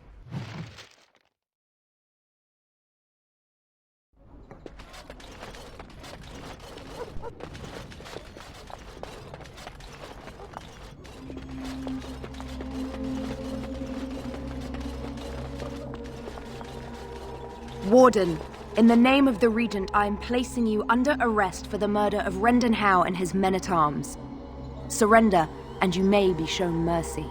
Warden, in the name of the Regent, I am placing you under arrest for the murder of Rendon Hao and his men-at-arms. Surrender, and you may be shown mercy.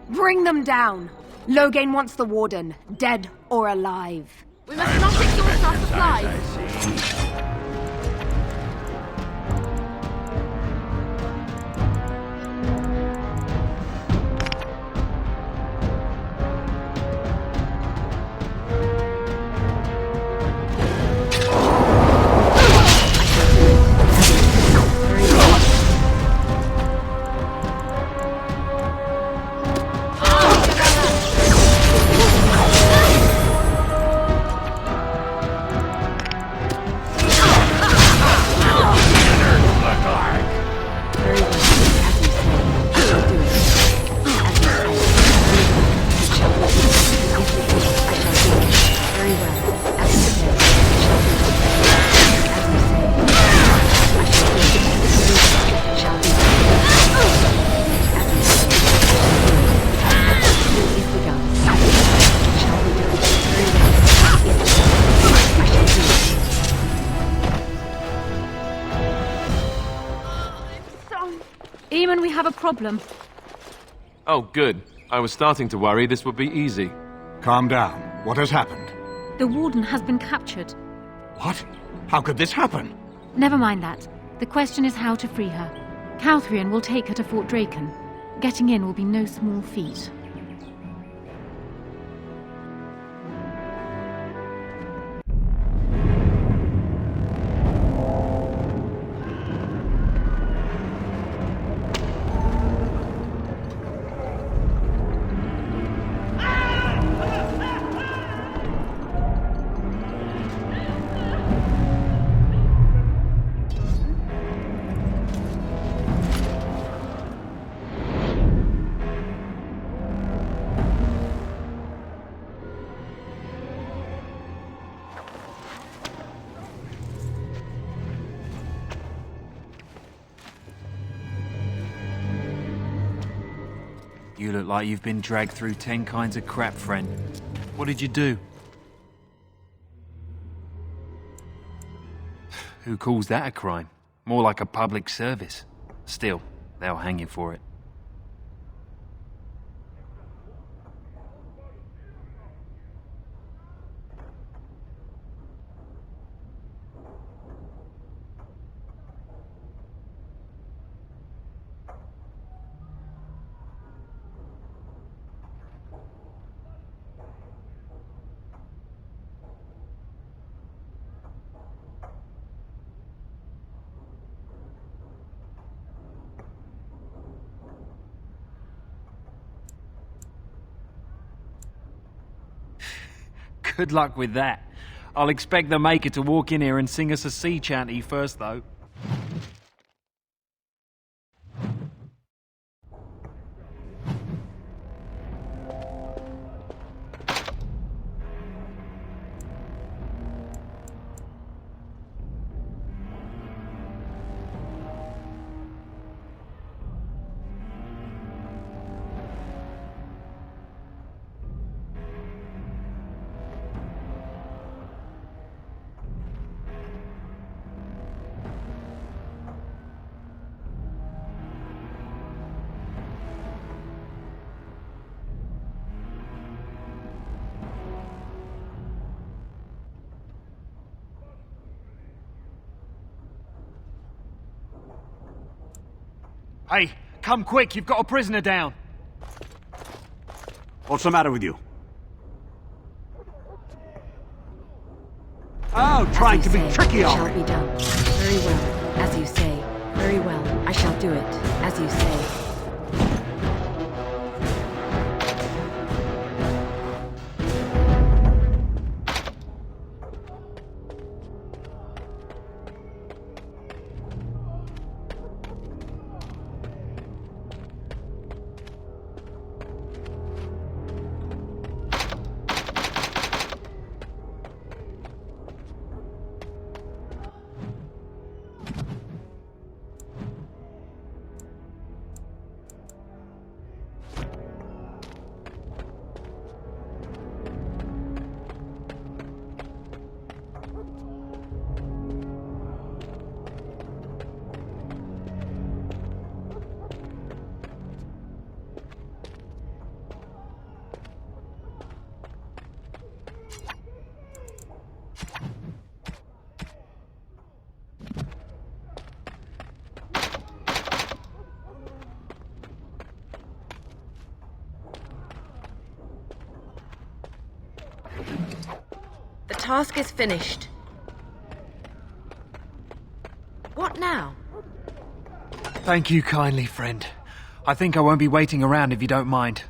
Bring them down! Loghain wants the Warden, dead or alive. We must not exhaust our supplies. Eamon, we have a problem. Oh, good. I was starting to worry this would be easy. Calm down. What has happened? The Warden has been captured. What? How could this happen? Never mind that. The question is how to free her. Calthrian will take her to Fort Draken. Getting in will be no small feat. You look like you've been dragged through 10 kinds of crap, friend. What did you do? Who calls that a crime? More like a public service. Still, they'll hang you for it. Good luck with that. I'll expect the Maker to walk in here and sing us a sea chanty first, though. Hey, come quick, you've got a prisoner down. What's the matter with you? Oh, trying to be tricky, It are shall we? be done. Very well, as you say. Very well, I shall do it, as you say. task is finished. What now? Thank you kindly, friend. I think I won't be waiting around if you don't mind.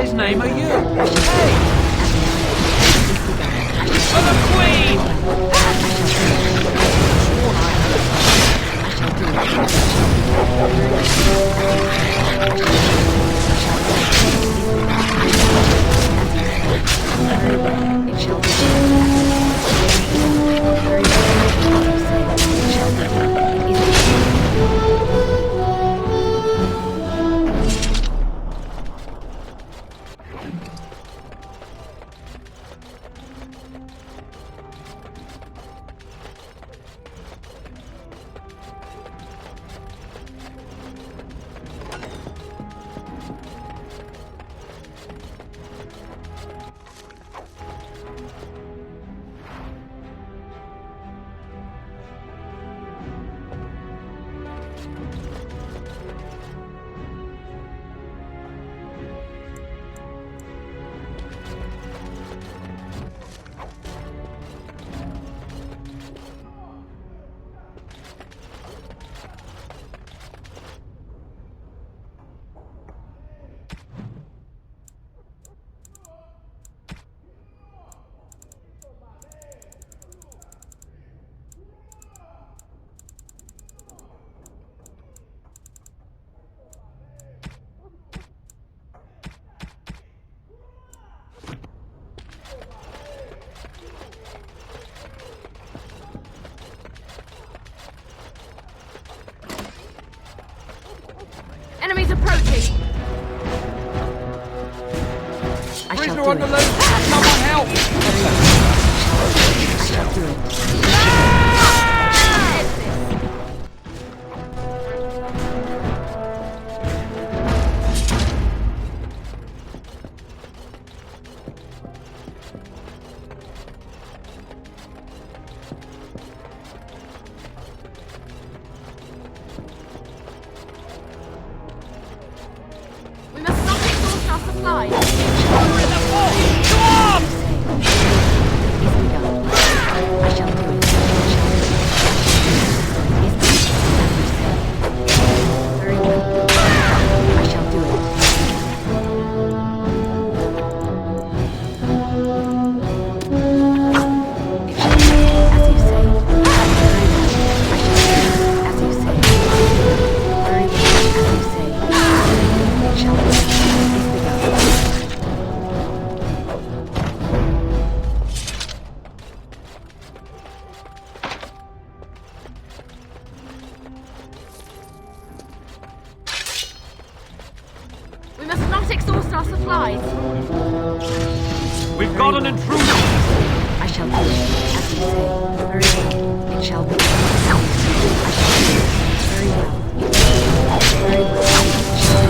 His name are you? Hey! For the Queen! It shall Enemies approaching! I shall do it. Someone help! I shall do it. We must not exhaust our supplies. We're in the fort! Go on! I shall do it. Very well. I shall do it. It shall be as you say. Very well. I shall do it as you say. Very well. As you say. It shall be as the gospel. We must not exhaust our supplies. We've got an intruder! I shall do it as you say. Very well. It shall be. I shall do it. Very well. Very well. It shall be.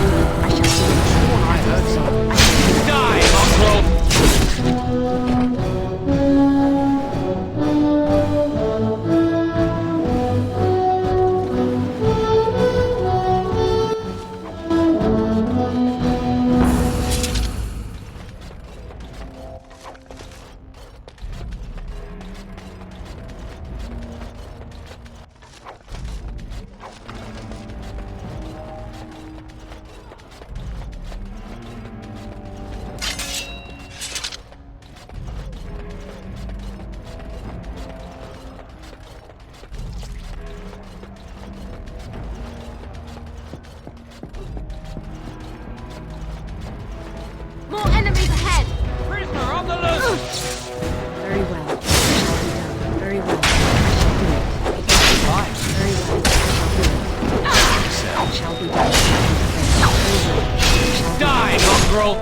General!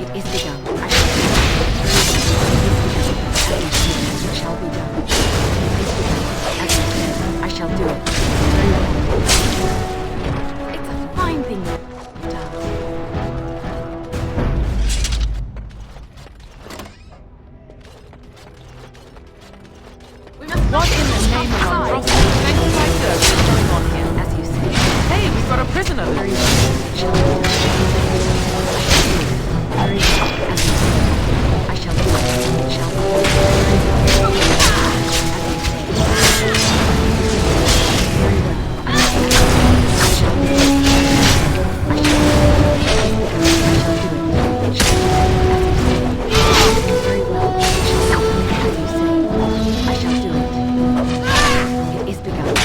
It is begun. It shall be done. As you said, I shall do it. Very well. It's a fine thing you've done. What in the name of our Prophet is going on here? As you say. Hey, we've got a prisoner! Very well. Shall be done. Very well. As you say. I shall do it. It shall be done. Very well. As you say. Very well. I shall do it. I shall do it. It is begun.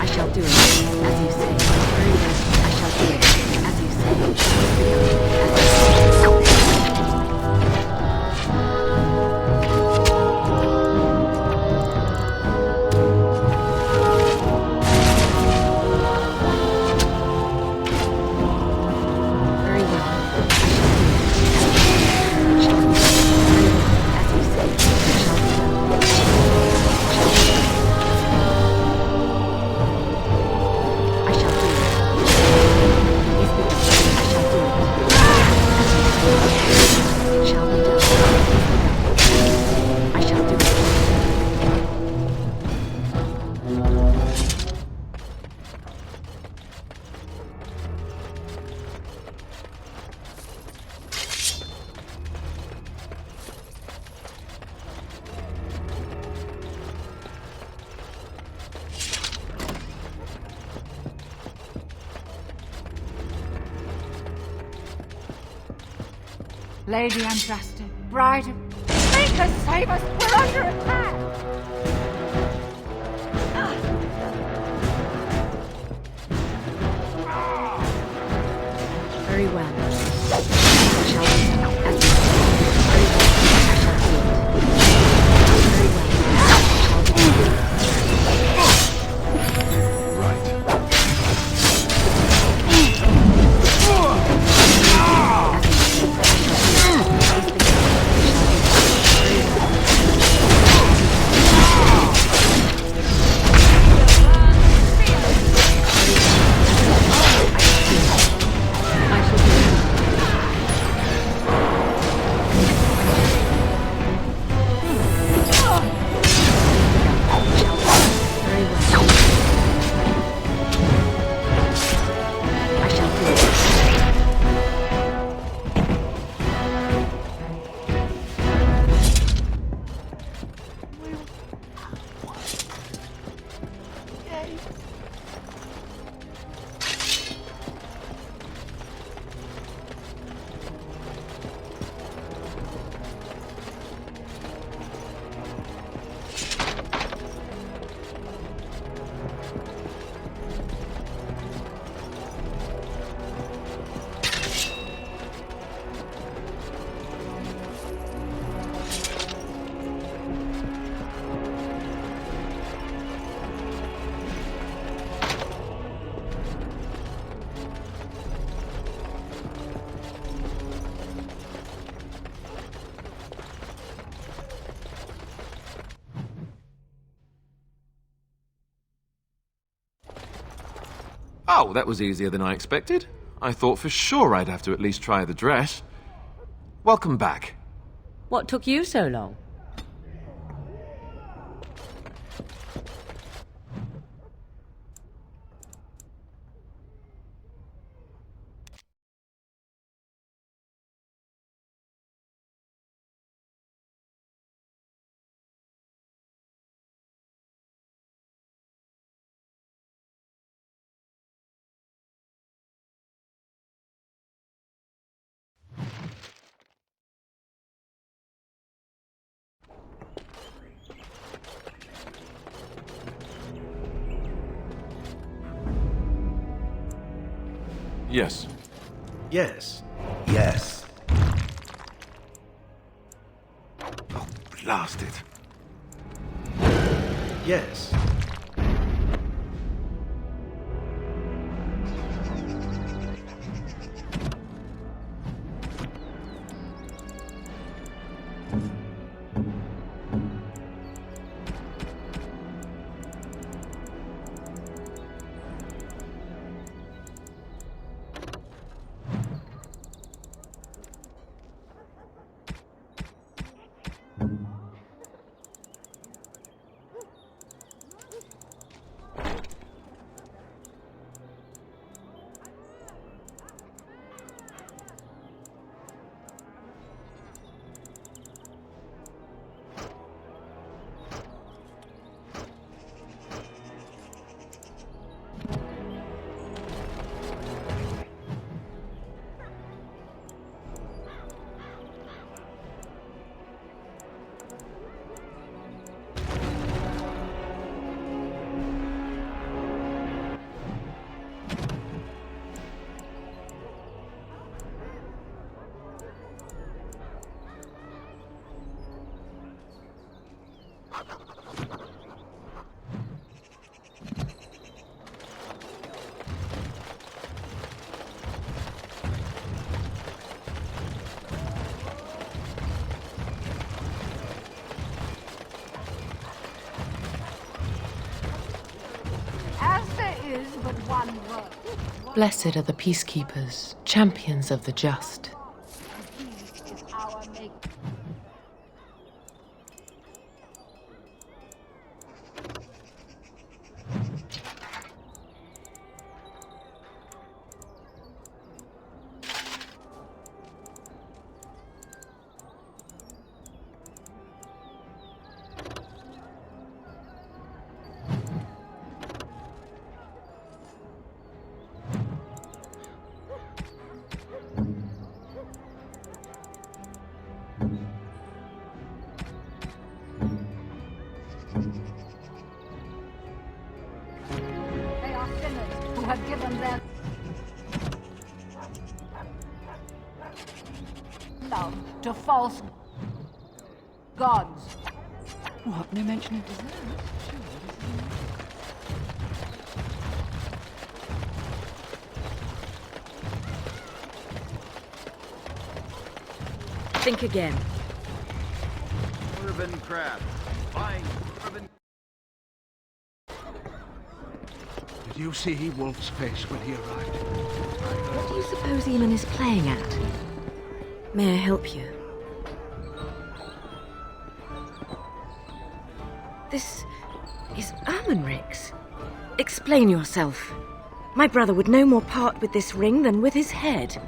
I shall do it. It shall be done. As you say. Very well. It shall be done. As you say. I shall do it. It is begun. It shall be done. I shall do it. As you say. Very well. I shall do it. As you say. It is begun. As you say. Very well. I shall do it. It shall be done. Very well. As you say. It shall be done. I shall do it. It is begun. I shall do it. As you say. It shall be done. It is begun. I shall do it. Lady Untrusted, Bride of... Make us save us! We're under attack! Very well. I shall do it. As you say. Very well. I shall do it. Very well. I shall do it. Oh, that was easier than I expected. I thought for sure I'd have to at least try the dress. Welcome back. What took you so long? Yes. Yes. Yes. Oh, blast it. Yes. Blessed are the peacekeepers, champions of the just. They are sinners who have given their love to false gods. What? No mention of dessert? Think again. Urban crab. Fine. Urban. Did you see Wolf's face when he arrived? What do you suppose Eamon is playing at? May I help you? This is Ermenric's. Explain yourself. My brother would no more part with this ring than with his head.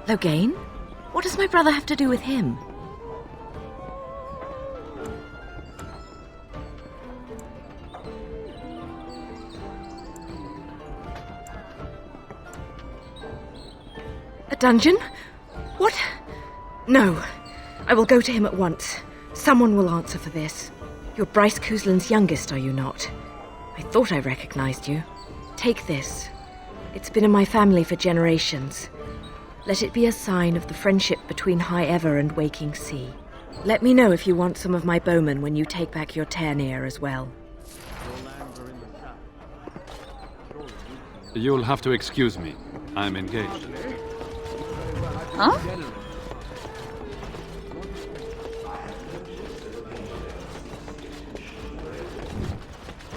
Logain? What does my brother have to do with him? A dungeon? What? No. I will go to him at once. Someone will answer for this. You're Bryce Cousland's youngest, are you not? I thought I recognized you. Take this. It's been in my family for generations. Let it be a sign of the friendship between High Ever and Waking Sea. Let me know if you want some of my bowmen when you take back your Tairneer as well. You'll have to excuse me. I'm engaged. Huh?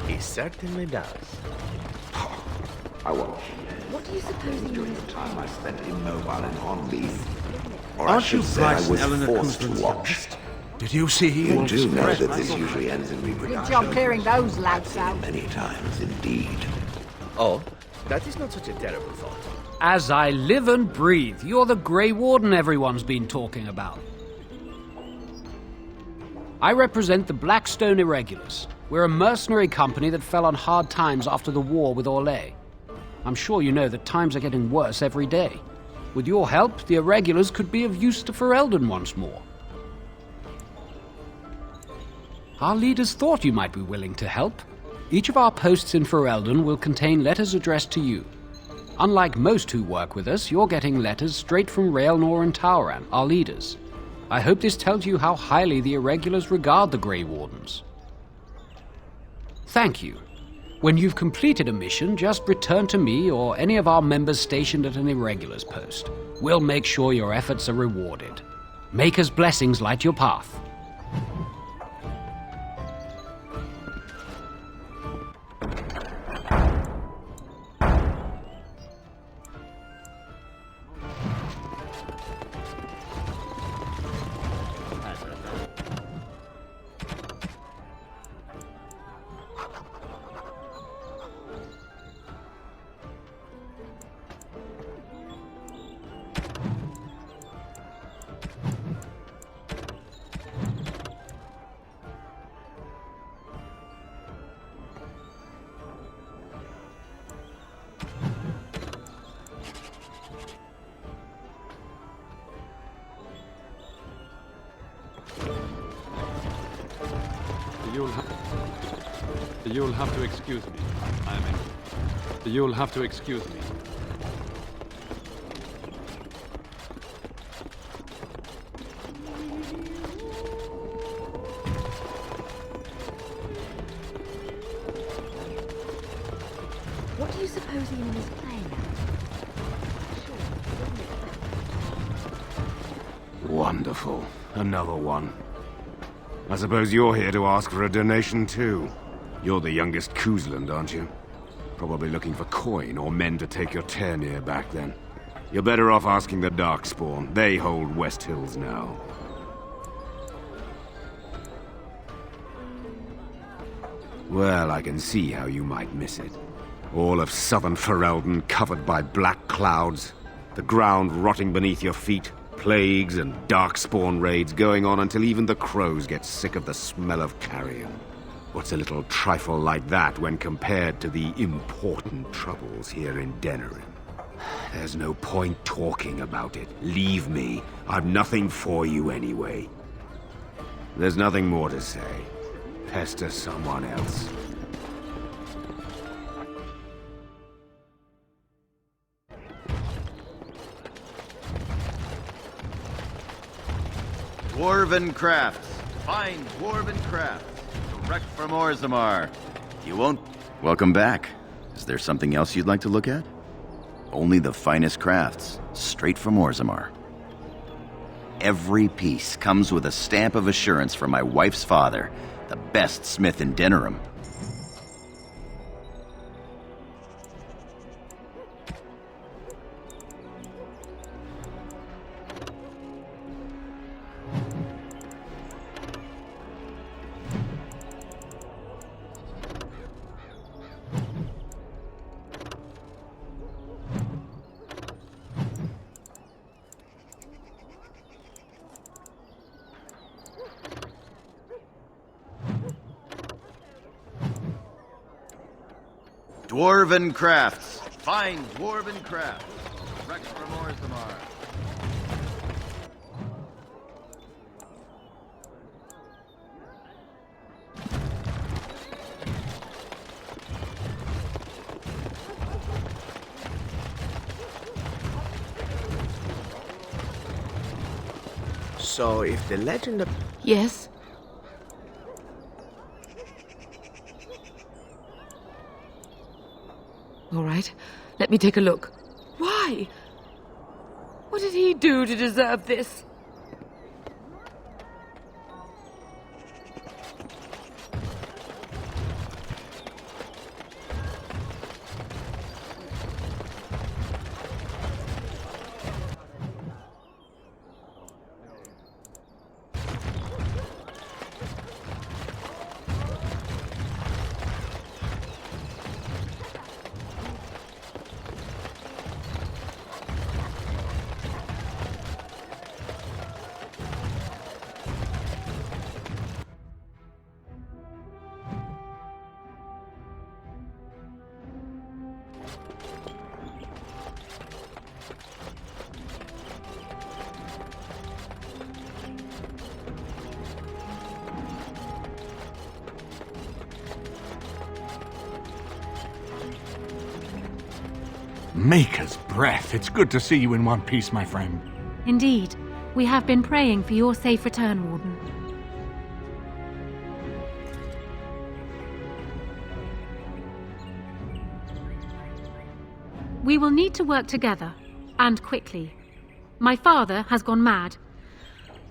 He certainly does. I won't. What do you suppose during the time I spent immobile and on leave? Or Aren't I should you say I Bryce was Eleanor forced to Cousland's watch. Did you see You Wolf's do know face? that this usually ends in Good reproduction. job clearing those lads out. Many times indeed. Oh, that is not such a terrible thought. As I live and breathe, you're the Grey Warden everyone's been talking about. I represent the Blackstone Irregulars. We're a mercenary company that fell on hard times after the war with Orlais. I'm sure you know that times are getting worse every day. With your help, the Irregulars could be of use to Ferelden once more. Our leaders thought you might be willing to help. Each of our posts in Ferelden will contain letters addressed to you. Unlike most who work with us, you're getting letters straight from Raelnor and Tauran, our leaders. I hope this tells you how highly the Irregulars regard the Grey Wardens. Thank you. When you've completed a mission, just return to me or any of our members stationed at an Irregulars post. We'll make sure your efforts are rewarded. Maker's blessings light your path. You'll have to excuse me. You'll have to excuse me. What do you suppose Eamon is playing at? Wonderful. Another one. I suppose you're here to ask for a donation too. You're the youngest Kuzland, aren't you? Probably looking for coin or men to take your Ternir back then. You're better off asking the Darkspawn. They hold West Hills now. Well, I can see how you might miss it. All of southern Ferelden covered by black clouds, the ground rotting beneath your feet, plagues and Darkspawn raids going on until even the crows get sick of the smell of carrion. What's a little trifle like that when compared to the important troubles here in Denerim? There's no point talking about it. Leave me. I've nothing for you anyway. There's nothing more to say. Pester someone else. Dwarven crafts. Fine dwarven crafts. Direct from Orzammar. You won't... Welcome back. Is there something else you'd like to look at? Only the finest crafts. Straight from Orzammar. Every piece comes with a stamp of assurance from my wife's father, the best smith in Denerim. Dwarven crafts. Fine dwarven crafts. Direct from Orzammar. So, if the legend of... Yes? All right, let me take a look. Why? What did he do to deserve this? Maker's breath. It's good to see you in one piece, my friend. Indeed. We have been praying for your safe return, Warden. We will need to work together, and quickly. My father has gone mad.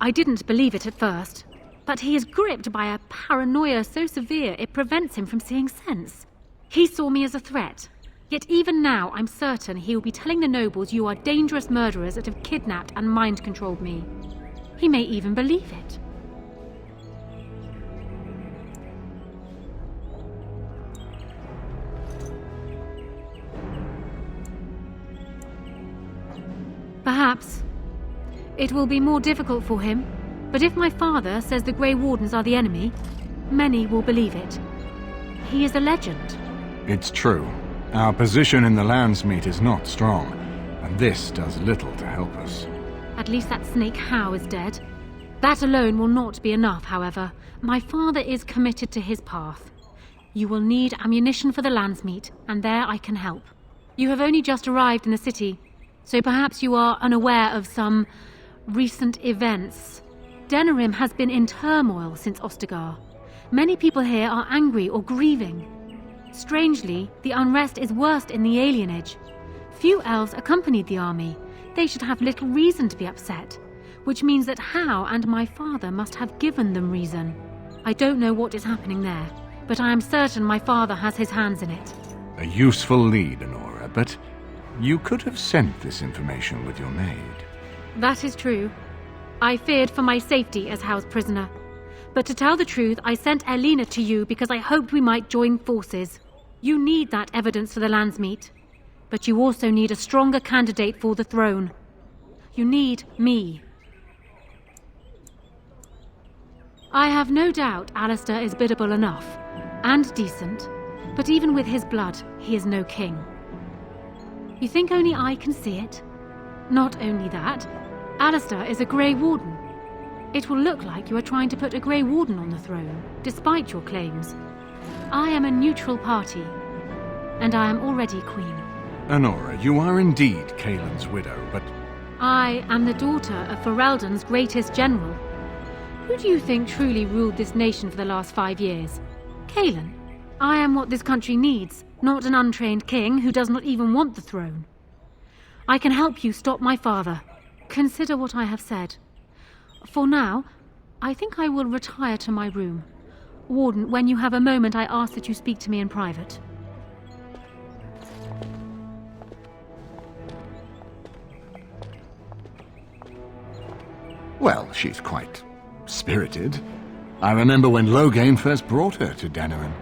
I didn't believe it at first, but he is gripped by a paranoia so severe it prevents him from seeing sense. He saw me as a threat. Yet even now, I'm certain he will be telling the nobles you are dangerous murderers that have kidnapped and mind-controlled me. He may even believe it. Perhaps. It will be more difficult for him, but if my father says the Grey Wardens are the enemy, many will believe it. He is a legend. It's true. Our position in the Landsmeet is not strong, and this does little to help us. At least that snake Howe is dead. That alone will not be enough, however. My father is committed to his path. You will need ammunition for the Landsmeet, and there I can help. You have only just arrived in the city, so perhaps you are unaware of some recent events. Denerim has been in turmoil since Ostagar. Many people here are angry or grieving. Strangely, the unrest is worst in the Alienage. Few elves accompanied the army. They should have little reason to be upset, which means that Howe and my father must have given them reason. I don't know what is happening there, but I am certain my father has his hands in it. A useful lead, Honora, but you could have sent this information with your maid. That is true. I feared for my safety as house prisoner. But to tell the truth, I sent Elena to you because I hoped we might join forces. You need that evidence for the Landsmeet. But you also need a stronger candidate for the throne. You need me. I have no doubt Alistair is biddable enough, and decent, but even with his blood, he is no king. You think only I can see it? Not only that, Alistair is a Grey Warden. It will look like you are trying to put a Grey Warden on the throne, despite your claims. I am a neutral party, and I am already queen. Honora, you are indeed Kaelin's widow, but... I am the daughter of Ferelden's greatest general. Who do you think truly ruled this nation for the last 5 years? Kaelin. I am what this country needs, not an untrained king who does not even want the throne. I can help you stop my father. Consider what I have said. For now, I think I will retire to my room. Warden, when you have a moment, I ask that you speak to me in private. Well, she's quite spirited. I remember when Loghain first brought her to Denerim.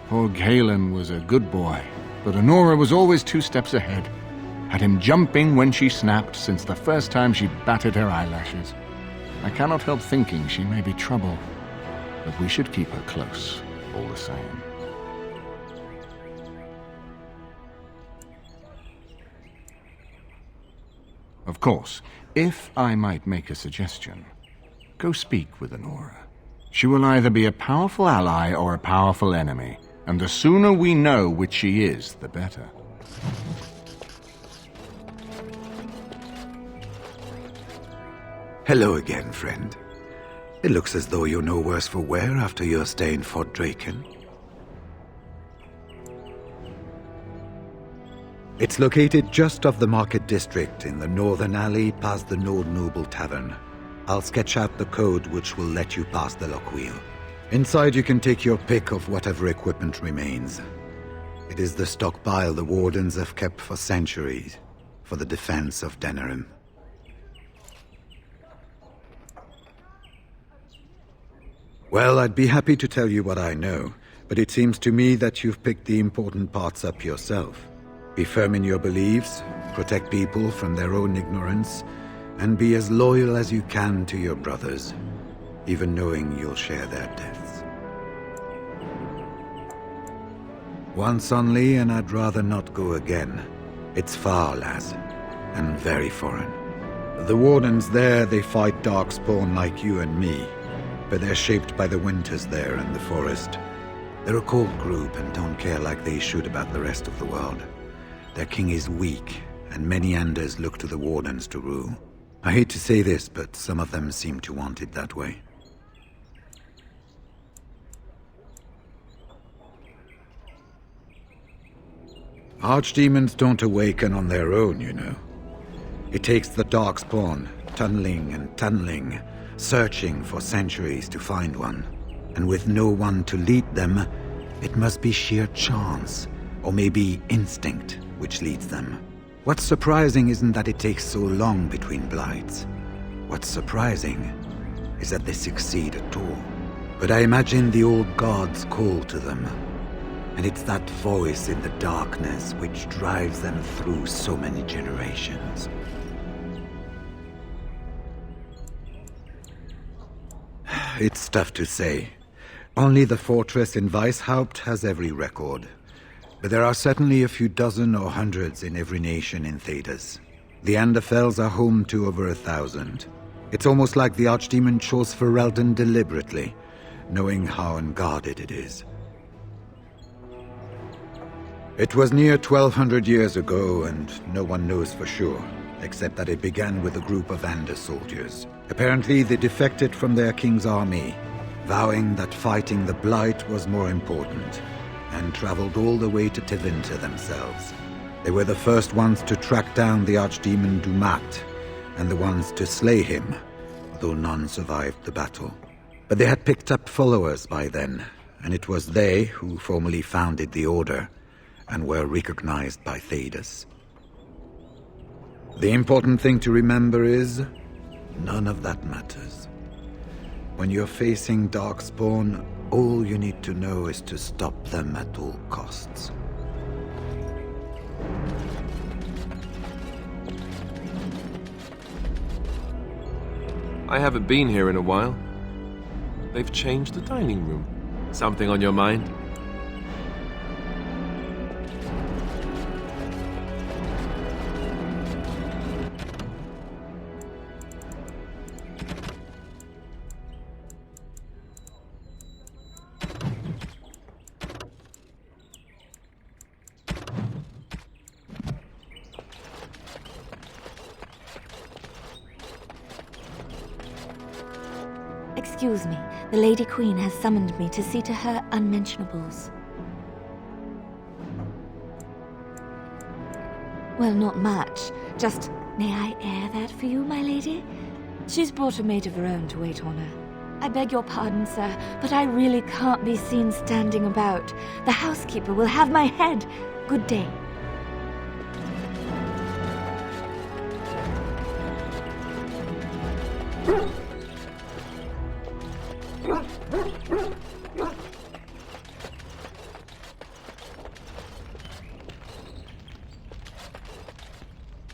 Poor Kaelin was a good boy, but Honora was always 2 steps ahead. Had him jumping when she snapped since the first time she batted her eyelashes. I cannot help thinking she may be trouble, but we should keep her close, all the same. Of course, if I might make a suggestion, go speak with Honora. She will either be a powerful ally or a powerful enemy, and the sooner we know which she is, the better. Hello again, friend. It looks as though you're no worse for wear after your stay in Fort Draken. It's located just off the Market District in the northern alley past the Nord Noble Tavern. I'll sketch out the code which will let you pass the lock wheel. Inside you can take your pick of whatever equipment remains. It is the stockpile the Wardens have kept for centuries, for the defense of Denerim. Well, I'd be happy to tell you what I know, but it seems to me that you've picked the important parts up yourself. Be firm in your beliefs, protect people from their own ignorance, and be as loyal as you can to your brothers, even knowing you'll share their deaths. Once only, and I'd rather not go again. It's far, lass, and very foreign. The Wardens there, they fight Darkspawn like you and me, but they're shaped by the winters there in the forest. They're a cold group and don't care like they should about the rest of the world. Their king is weak, and many Anders look to the Wardens to rule. I hate to say this, but some of them seem to want it that way. Archdemons don't awaken on their own, you know. It takes the Darkspawn, tunneling and tunneling, searching for centuries to find one. And with no one to lead them, it must be sheer chance, or maybe instinct, which leads them. What's surprising isn't that it takes so long between blights. What's surprising is that they succeed at all. But I imagine the old gods call to them, and it's that voice in the darkness which drives them through so many generations. It's tough to say. Only the fortress in Weishaupt has every record. But there are certainly a few dozen or hundreds in every nation in Thedas. The Anderfells are home to over 1,000. It's almost like the Archdemon chose Ferelden deliberately, knowing how unguarded it is. It was near 1,200 years ago, and no one knows for sure, except that it began with a group of Ander soldiers. Apparently they defected from their king's army, vowing that fighting the Blight was more important, and traveled all the way to Tevinter themselves. They were the first ones to track down the Archdemon Dumat, and the ones to slay him, though none survived the battle. But they had picked up followers by then, and it was they who formally founded the Order and were recognized by Thedas. The important thing to remember is, none of that matters. When you're facing Darkspawn, all you need to know is to stop them at all costs. I haven't been here in a while. They've changed the dining room. Something on your mind? Excuse me, the Lady Queen has summoned me to see to her unmentionables. Well, not much. Just, may I air that for you, my lady? She's brought a maid of her own to wait on her. I beg your pardon, sir, but I really can't be seen standing about. The housekeeper will have my head. Good day.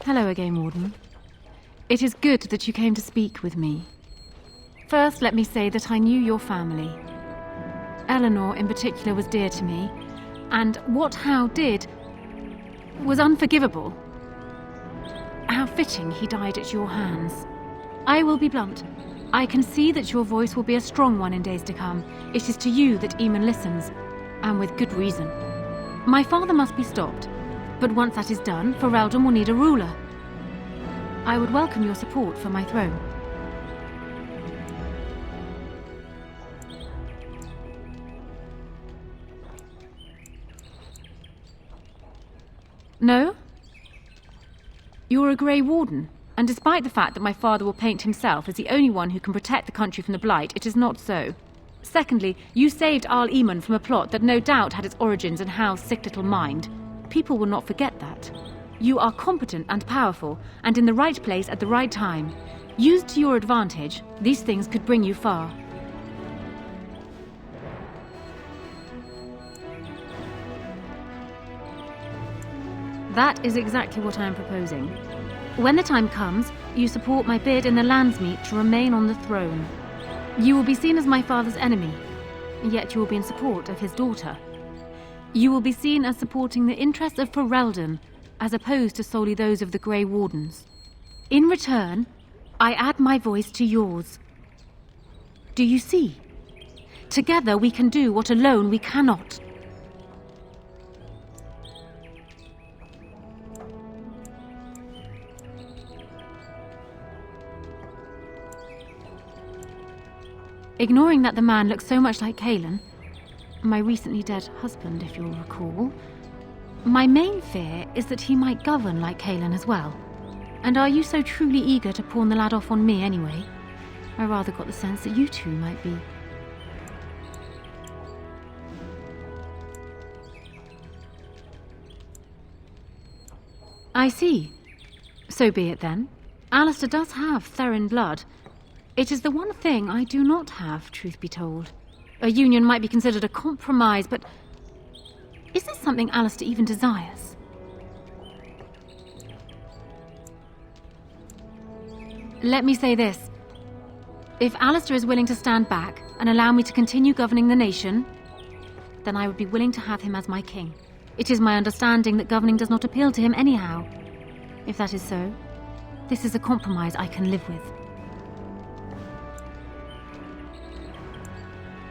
Hello again, Warden. It is good that you came to speak with me. First, let me say that I knew your family. Eleanor, in particular, was dear to me, and what Hal did was unforgivable. How fitting he died at your hands. I will be blunt. I can see that your voice will be a strong one in days to come. It is to you that Eamon listens, and with good reason. My father must be stopped, but once that is done, Ferelden will need a ruler. I would welcome your support for my throne. No? You're a Grey Warden, and despite the fact that my father will paint himself as the only one who can protect the country from the Blight, it is not so. Secondly, you saved Arl Eamon from a plot that no doubt had its origins in Hal's sick little mind. People will not forget that. You are competent and powerful, and in the right place at the right time. Used to your advantage, these things could bring you far. That is exactly what I am proposing. When the time comes, you support my bid in the Landsmeet to remain on the throne. You will be seen as my father's enemy, yet you will be in support of his daughter. You will be seen as supporting the interests of Ferelden, as opposed to solely those of the Grey Wardens. In return, I add my voice to yours. Do you see? Together we can do what alone we cannot. Ignoring that the man looks so much like Cailan, my recently dead husband, if you'll recall, my main fear is that he might govern like Cailan as well. And are you so truly eager to pawn the lad off on me anyway? I rather got the sense that you two might be. I see. So be it then. Alistair does have Therin blood. It is the one thing I do not have, truth be told. A union might be considered a compromise, but is this something Alistair even desires? Let me say this. If Alistair is willing to stand back and allow me to continue governing the nation, then I would be willing to have him as my king. It is my understanding that governing does not appeal to him anyhow. If that is so, this is a compromise I can live with.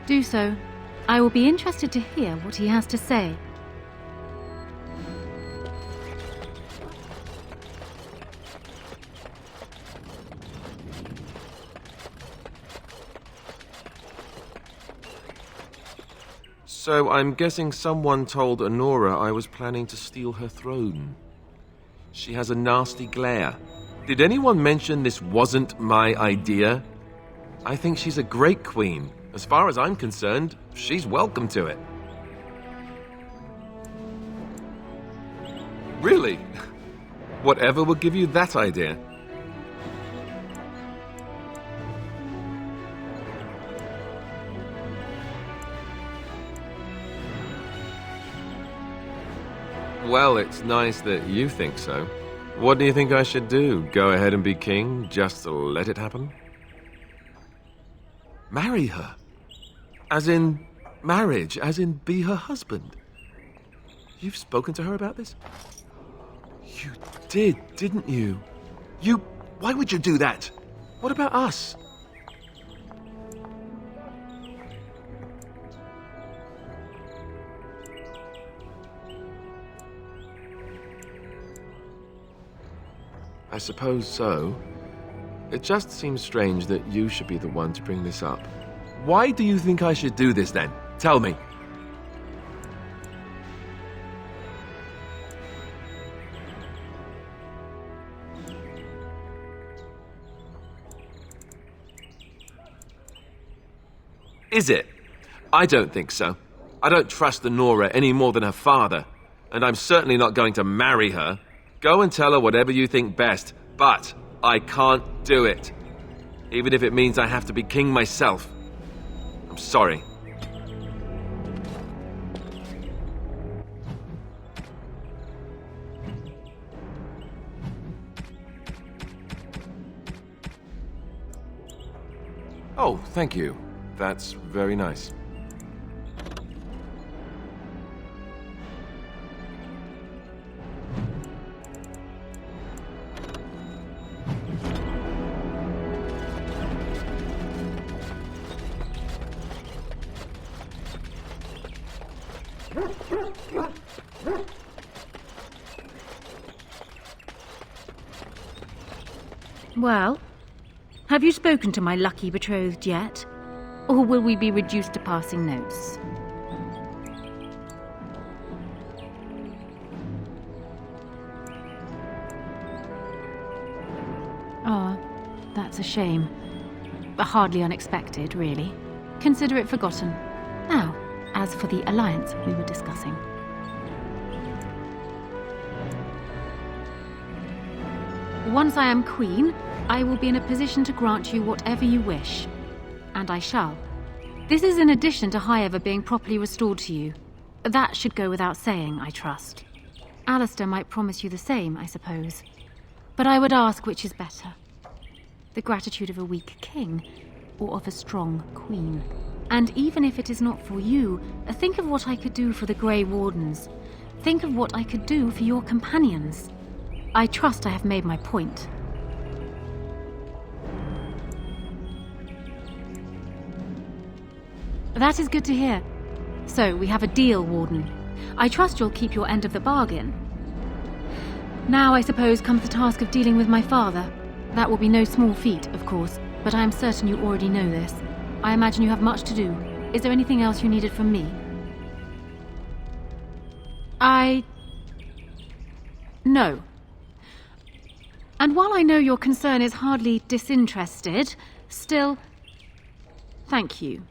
Do so. I will be interested to hear what he has to say. So I'm guessing someone told Honora I was planning to steal her throne. She has a nasty glare. Did anyone mention this wasn't my idea? I think she's a great queen. As far as I'm concerned, she's welcome to it. Really? Whatever would give you that idea? Well, it's nice that you think so. What do you think I should do? Go ahead and be king, just to let it happen? Marry her? As in marriage, as in be her husband? You've spoken to her about this? You did, didn't you? Why would you do that? What about us? I suppose so. It just seems strange that you should be the one to bring this up. Why do you think I should do this then? Tell me. Is it? I don't think so. I don't trust Nora any more than her father, and I'm certainly not going to marry her. Go and tell her whatever you think best, but I can't do it. Even if it means I have to be king myself. I'm sorry. Oh, thank you. That's very nice. Well, have you spoken to my lucky betrothed yet? Or will we be reduced to passing notes? Oh, that's a shame. But hardly unexpected, really. Consider it forgotten. Now, as for the alliance we were discussing. Once I am queen, I will be in a position to grant you whatever you wish. And I shall. This is in addition to Highever being properly restored to you. That should go without saying, I trust. Alistair might promise you the same, I suppose. But I would ask which is better. The gratitude of a weak king, or of a strong queen. And even if it is not for you, think of what I could do for the Grey Wardens. Think of what I could do for your companions. I trust I have made my point. That is good to hear. So, we have a deal, Warden. I trust you'll keep your end of the bargain. Now, I suppose, comes the task of dealing with my father. That will be no small feat, of course, but I am certain you already know this. I imagine you have much to do. Is there anything else you needed from me? No. And while I know your concern is hardly disinterested, still, thank you.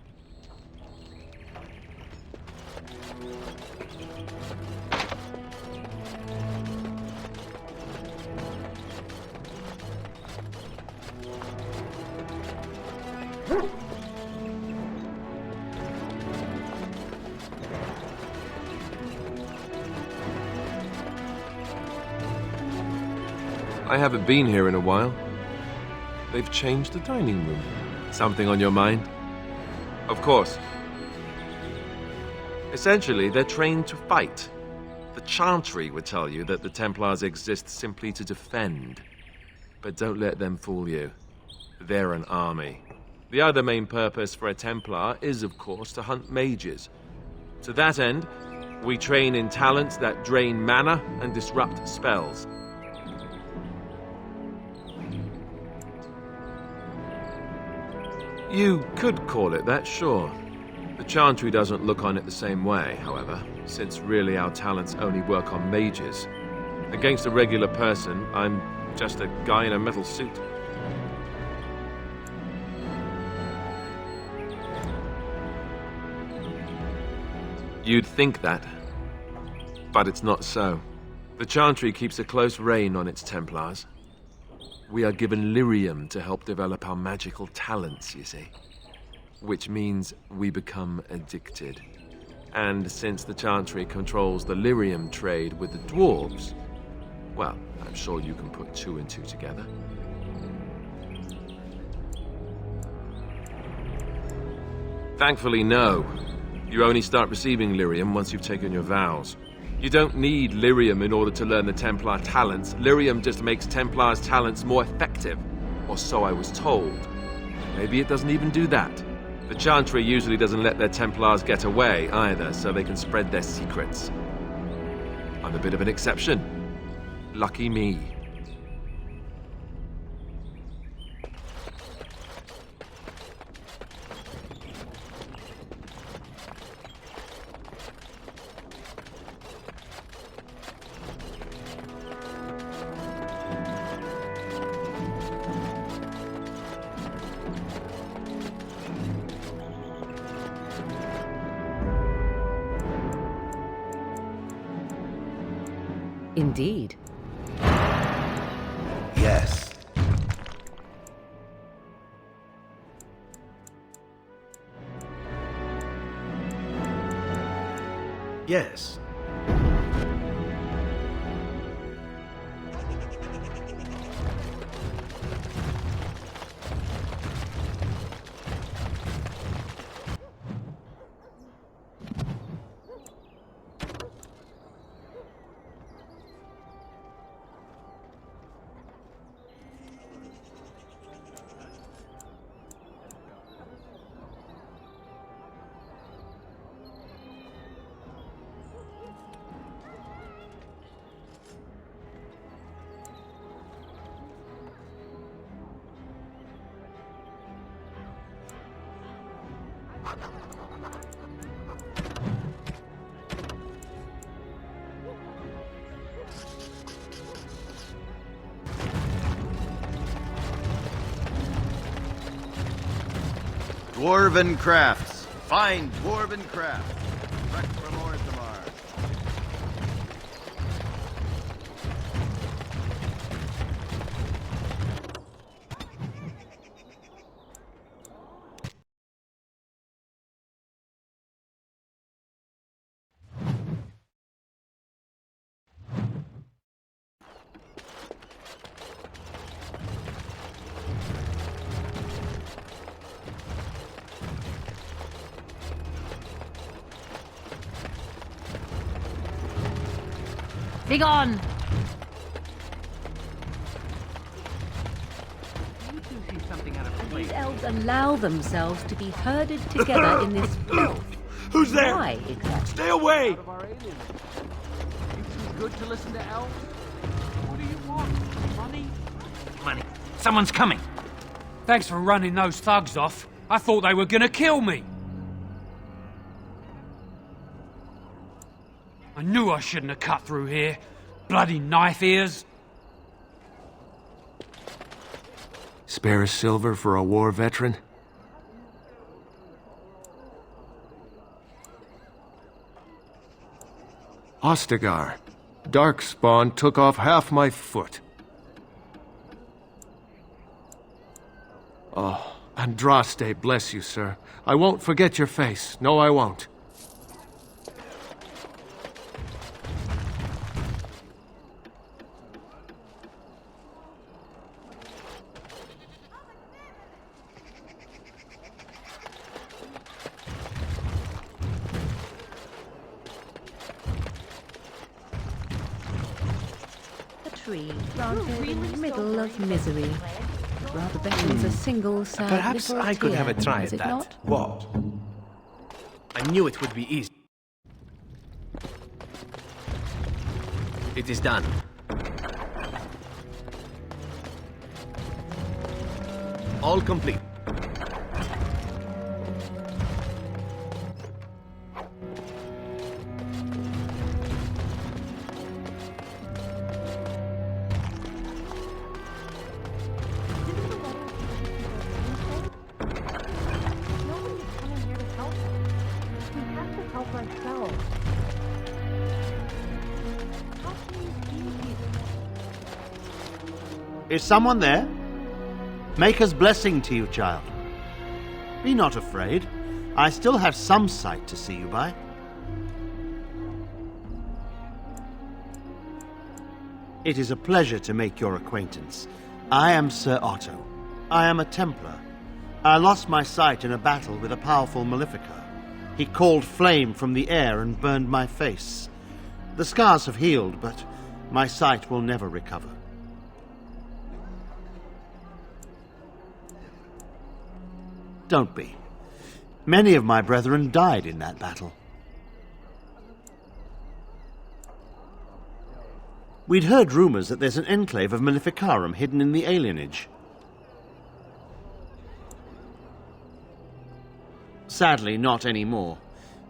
I haven't been here in a while. They've changed the dining room. Something on your mind? Of course. Essentially, they're trained to fight. The Chantry would tell you that the Templars exist simply to defend. But don't let them fool you. They're an army. The other main purpose for a Templar is, of course, to hunt mages. To that end, we train in talents that drain mana and disrupt spells. You could call it that, sure. The Chantry doesn't look on it the same way, however, since really our talents only work on mages. Against a regular person, I'm just a guy in a metal suit. You'd think that, but it's not so. The Chantry keeps a close rein on its Templars. We are given lyrium to help develop our magical talents, you see. Which means we become addicted. And since the Chantry controls the lyrium trade with the dwarves, well, I'm sure you can put 2 and 2 together. Thankfully, no. You only start receiving lyrium once you've taken your vows. You don't need lyrium in order to learn the Templar talents. Lyrium just makes Templars' talents more effective. Or so I was told. Maybe it doesn't even do that. The Chantry usually doesn't let their Templars get away either, so they can spread their secrets. I'm a bit of an exception. Lucky me. Indeed. Yes. Yes. Dwarven crafts. Fine dwarven crafts. Direct from Orzammar. Begone! These elves allow themselves to be herded together in this filth. Who's there? Why, exactly? Stay away! It's good to listen to elves. What do you want? Money? Money. Someone's coming. Thanks for running those thugs off. I thought they were gonna kill me. I knew I shouldn't have cut through here. Bloody knife ears. Spare a silver for a war veteran? Ostagar. Darkspawn took off half my foot. Oh, Andraste, bless you, sir. I won't forget your face. No, I won't. Tree planted in the middle of misery. Rather beckons a single sad Perhaps little I could tear, have a try is at it that. not? What? I knew it would be easy. It is done. All complete. Help ourselves. Is someone there? Maker's blessing to you, child. Be not afraid. I still have some sight to see you by. It is a pleasure to make your acquaintance. I am Sir Otto. I am a Templar. I lost my sight in a battle with a powerful Maleficar. He called flame from the air and burned my face. The scars have healed, but my sight will never recover. Don't be. Many of my brethren died in that battle. We'd heard rumors that there's an enclave of Maleficarum hidden in the Alienage. Sadly, not anymore.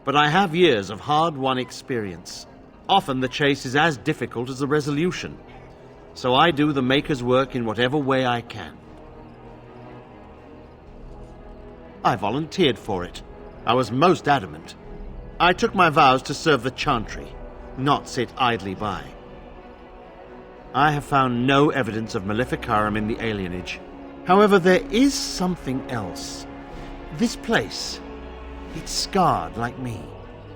But I have years of hard-won experience. Often the chase is as difficult as the resolution. So I do the Maker's work in whatever way I can. I volunteered for it. I was most adamant. I took my vows to serve the Chantry, not sit idly by. I have found no evidence of Maleficarum in the Alienage. However, there is something else. This place, it's scarred like me.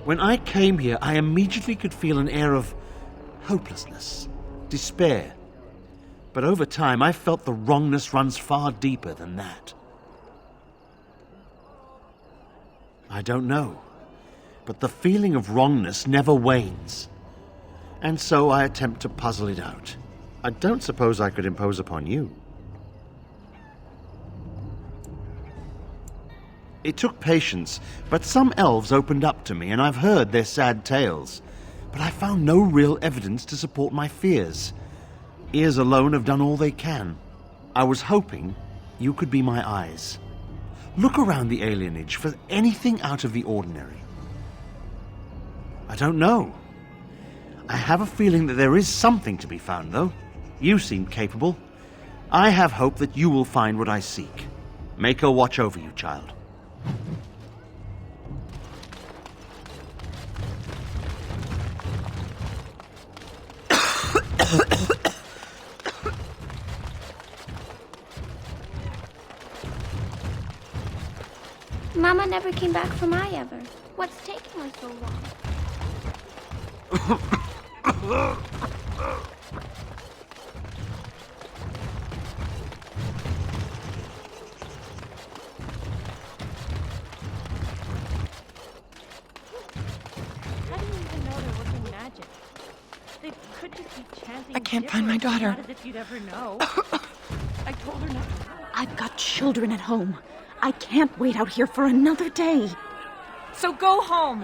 When I came here, I immediately could feel an air of hopelessness, despair. But over time, I felt the wrongness runs far deeper than that. I don't know, but the feeling of wrongness never wanes. And so I attempt to puzzle it out. I don't suppose I could impose upon you. It took patience, but some elves opened up to me, and I've heard their sad tales. But I found no real evidence to support my fears. Ears alone have done all they can. I was hoping you could be my eyes. Look around the Alienage for anything out of the ordinary. I don't know. I have a feeling that there is something to be found, though. You seem capable. I have hope that you will find what I seek. Maker watch over you, child. Mama never came back from ever. What's taking her so long? How do you even know they're working magic? They could just be chanting. I can't find my daughter. Not as if you'd ever know. I told her not to. I've got children at home. I can't wait out here for another day. So go home.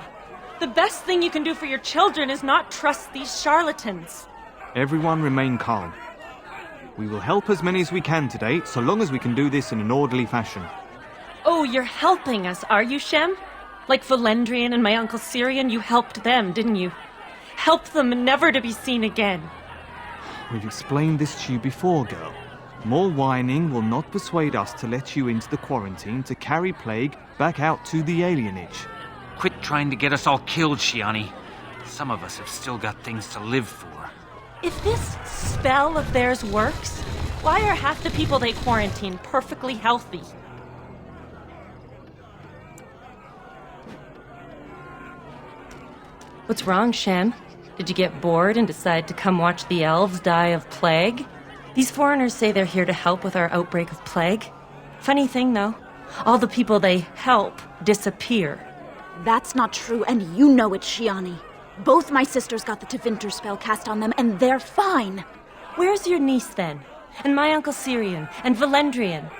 The best thing you can do for your children is not trust these charlatans. Everyone remain calm. We will help as many as we can today, so long as we can do this in an orderly fashion. Oh, you're helping us, are you, Shem? Like Valendrian and my Uncle Syrian, you helped them, didn't you? Help them never to be seen again. We've explained this to you before, girl. More whining will not persuade us to let you into the quarantine to carry plague back out to the Alienage. Quit trying to get us all killed, Shiani. Some of us have still got things to live for. If this spell of theirs works, why are half the people they quarantine perfectly healthy? What's wrong, Shem? Did you get bored and decide to come watch the elves die of plague? These foreigners say they're here to help with our outbreak of plague. Funny thing, though, all the people they help disappear. That's not true, and you know it, Shiani. Both my sisters got the Tevinter spell cast on them, and they're fine. Where's your niece, then? And my Uncle Syrian? And Valendrian?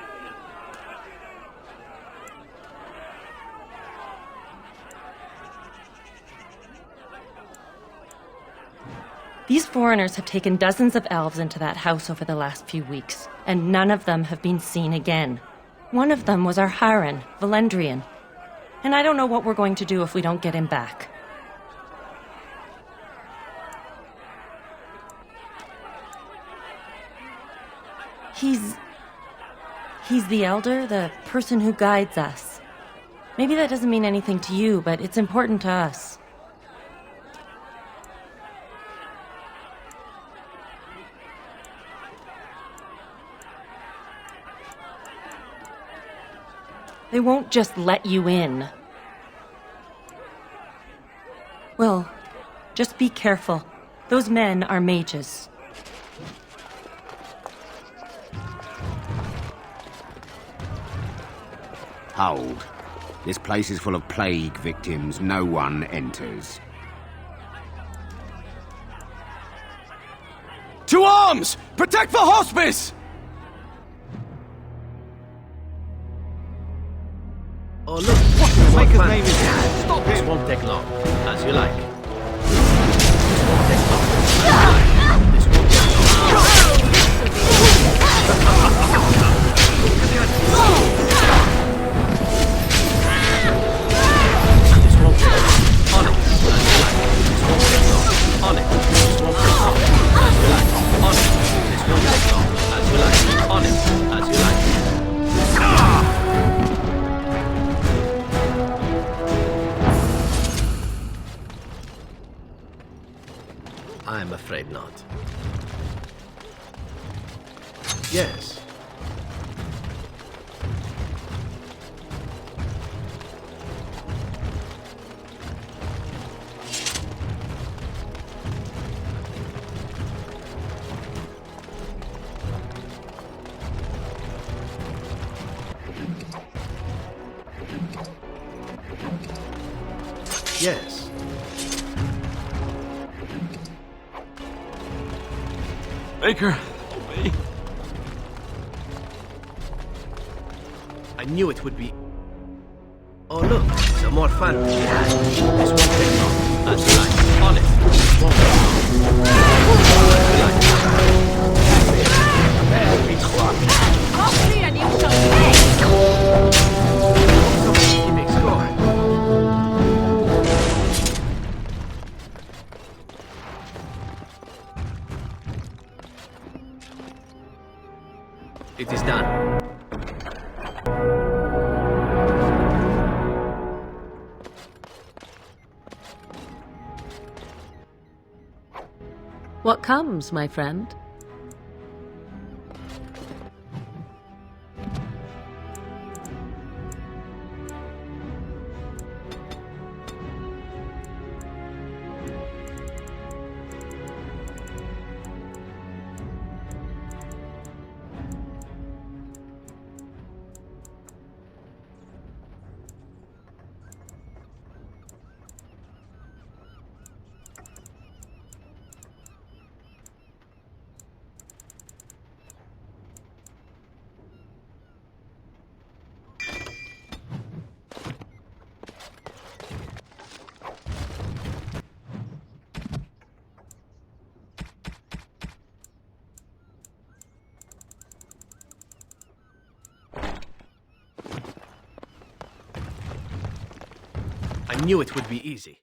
These foreigners have taken dozens of elves into that house over the last few weeks, and none of them have been seen again. One of them was our Hiren, Valendrian. And I don't know what we're going to do if we don't get him back. He's the elder, the person who guides us. Maybe that doesn't mean anything to you, but it's important to us. They won't just let you in. Will, just be careful. Those men are mages. Hold. This place is full of plague victims. No one enters. To arms! Protect the hospice! Oh look, what Maker's name is here. Stop this won't take long. As you like. This won't take long. As you like. This won't take long. This won't take long. On it. As you like. This won't take long. On it. This won't take long. As you like. On it. This won't take long. As you like. On it. As you like. I'm afraid not. Yes. Yes. Baker, me. I knew it would be. Oh look, some more fun. This won't take long. As you like. On it. This won't take long. As you like. Very fun. Coffee and you shall pay! Somebody keeping score. It is done. What comes, my friend? I knew it would be easy.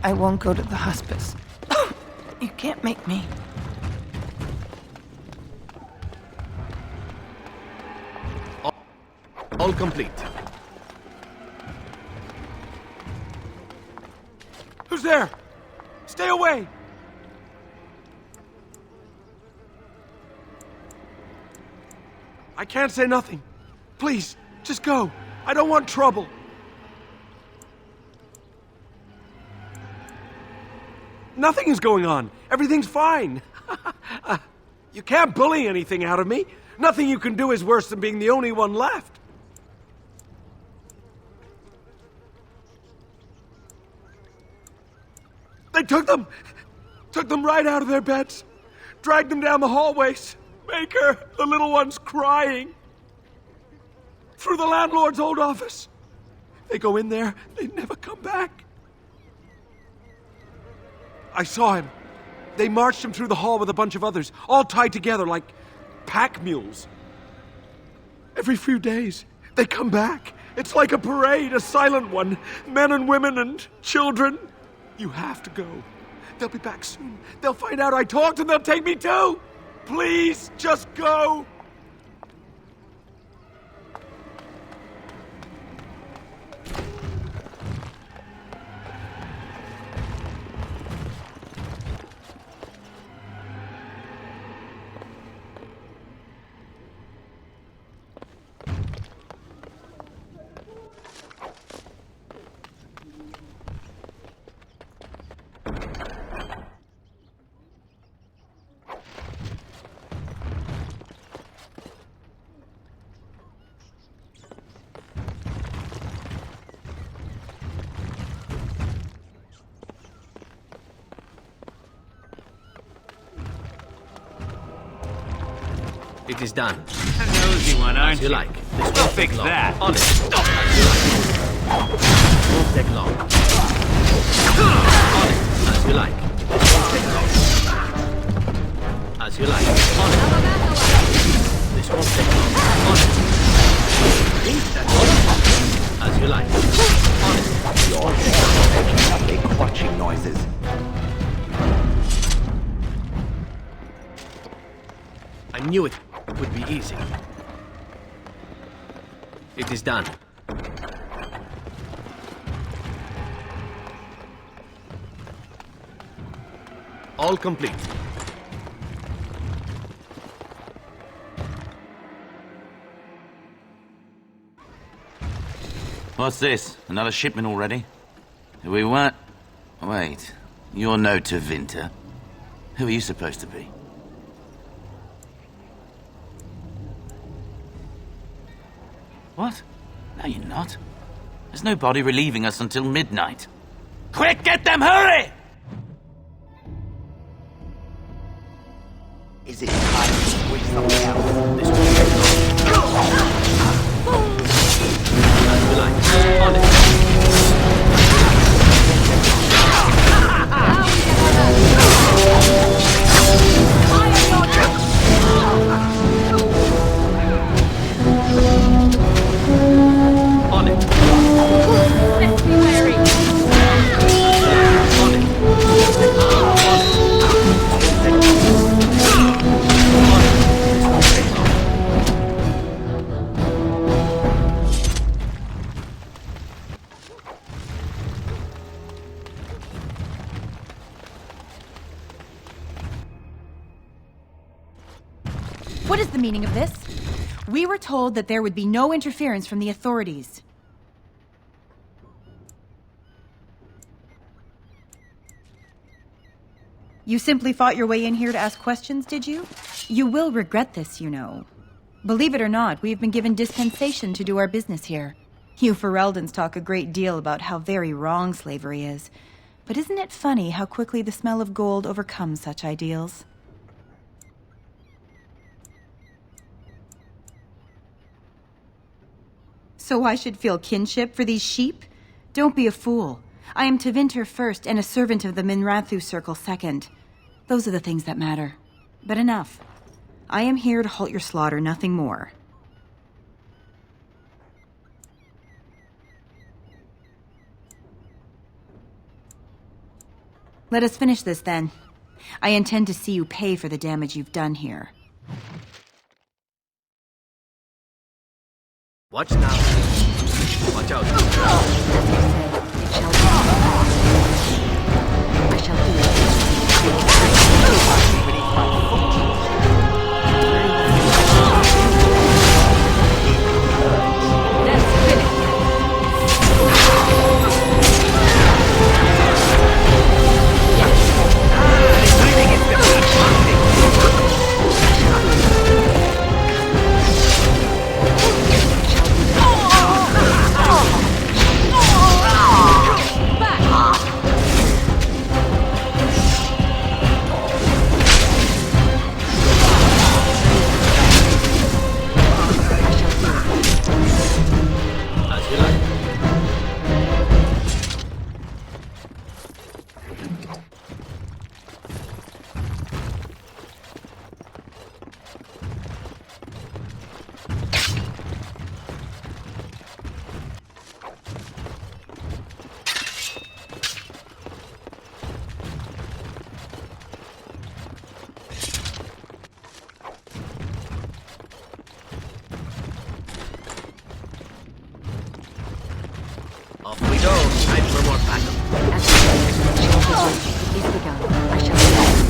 I won't go to the hospice. You can't make me. All complete. Who's there? Stay away! I can't say nothing. Please, just go. I don't want trouble. Nothing is going on. Everything's fine. You can't bully anything out of me. Nothing you can do is worse than being the only one left. They took them right out of their beds, dragged them down the hallways. Maker, the little one's crying. Through the landlord's old office. They go in there, they never come back. I saw him. They marched him through the hall with a bunch of others, all tied together like pack mules. Every few days, they come back. It's like a parade, a silent one. Men and women and children. You have to go. They'll be back soon. They'll find out I talked and they'll take me too. Please, just go. It is done. A nosy one, aren't As you like. This We'll won't fix take long. that. On it. Stop. As you like. Won't take long. On it. As you like. This won't take long. As you like. On it. This won't take long. On it. That's on it. As you like. On it. You're making lovely quatching noises. I knew it would be easy. It is done. All complete. What's this? Another shipment already? We weren't... Wait. You're no Tevinter. Who are you supposed to be? What? No, you're not. There's no body relieving us until midnight. Quick, get them, hurry! Is it time to squeeze something else? This will take long. As you like. On it. On it. Let's be wary. On it. What is the meaning of this? We were told that there would be no interference from the authorities. You simply fought your way in here to ask questions, did you? You will regret this, you know. Believe it or not, we've been given dispensation to do our business here. You Fereldans talk a great deal about how very wrong slavery is. But isn't it funny how quickly the smell of gold overcomes such ideals? So I should feel kinship for these sheep? Don't be a fool. I am Tevinter first and a servant of the Minrathu Circle second. Those are the things that matter. But enough. I am here to halt your slaughter, nothing more. Let us finish this then. I intend to see you pay for the damage you've done here. Watch now. Watch out. I shall do it. for more backup. As the is begun, I shall as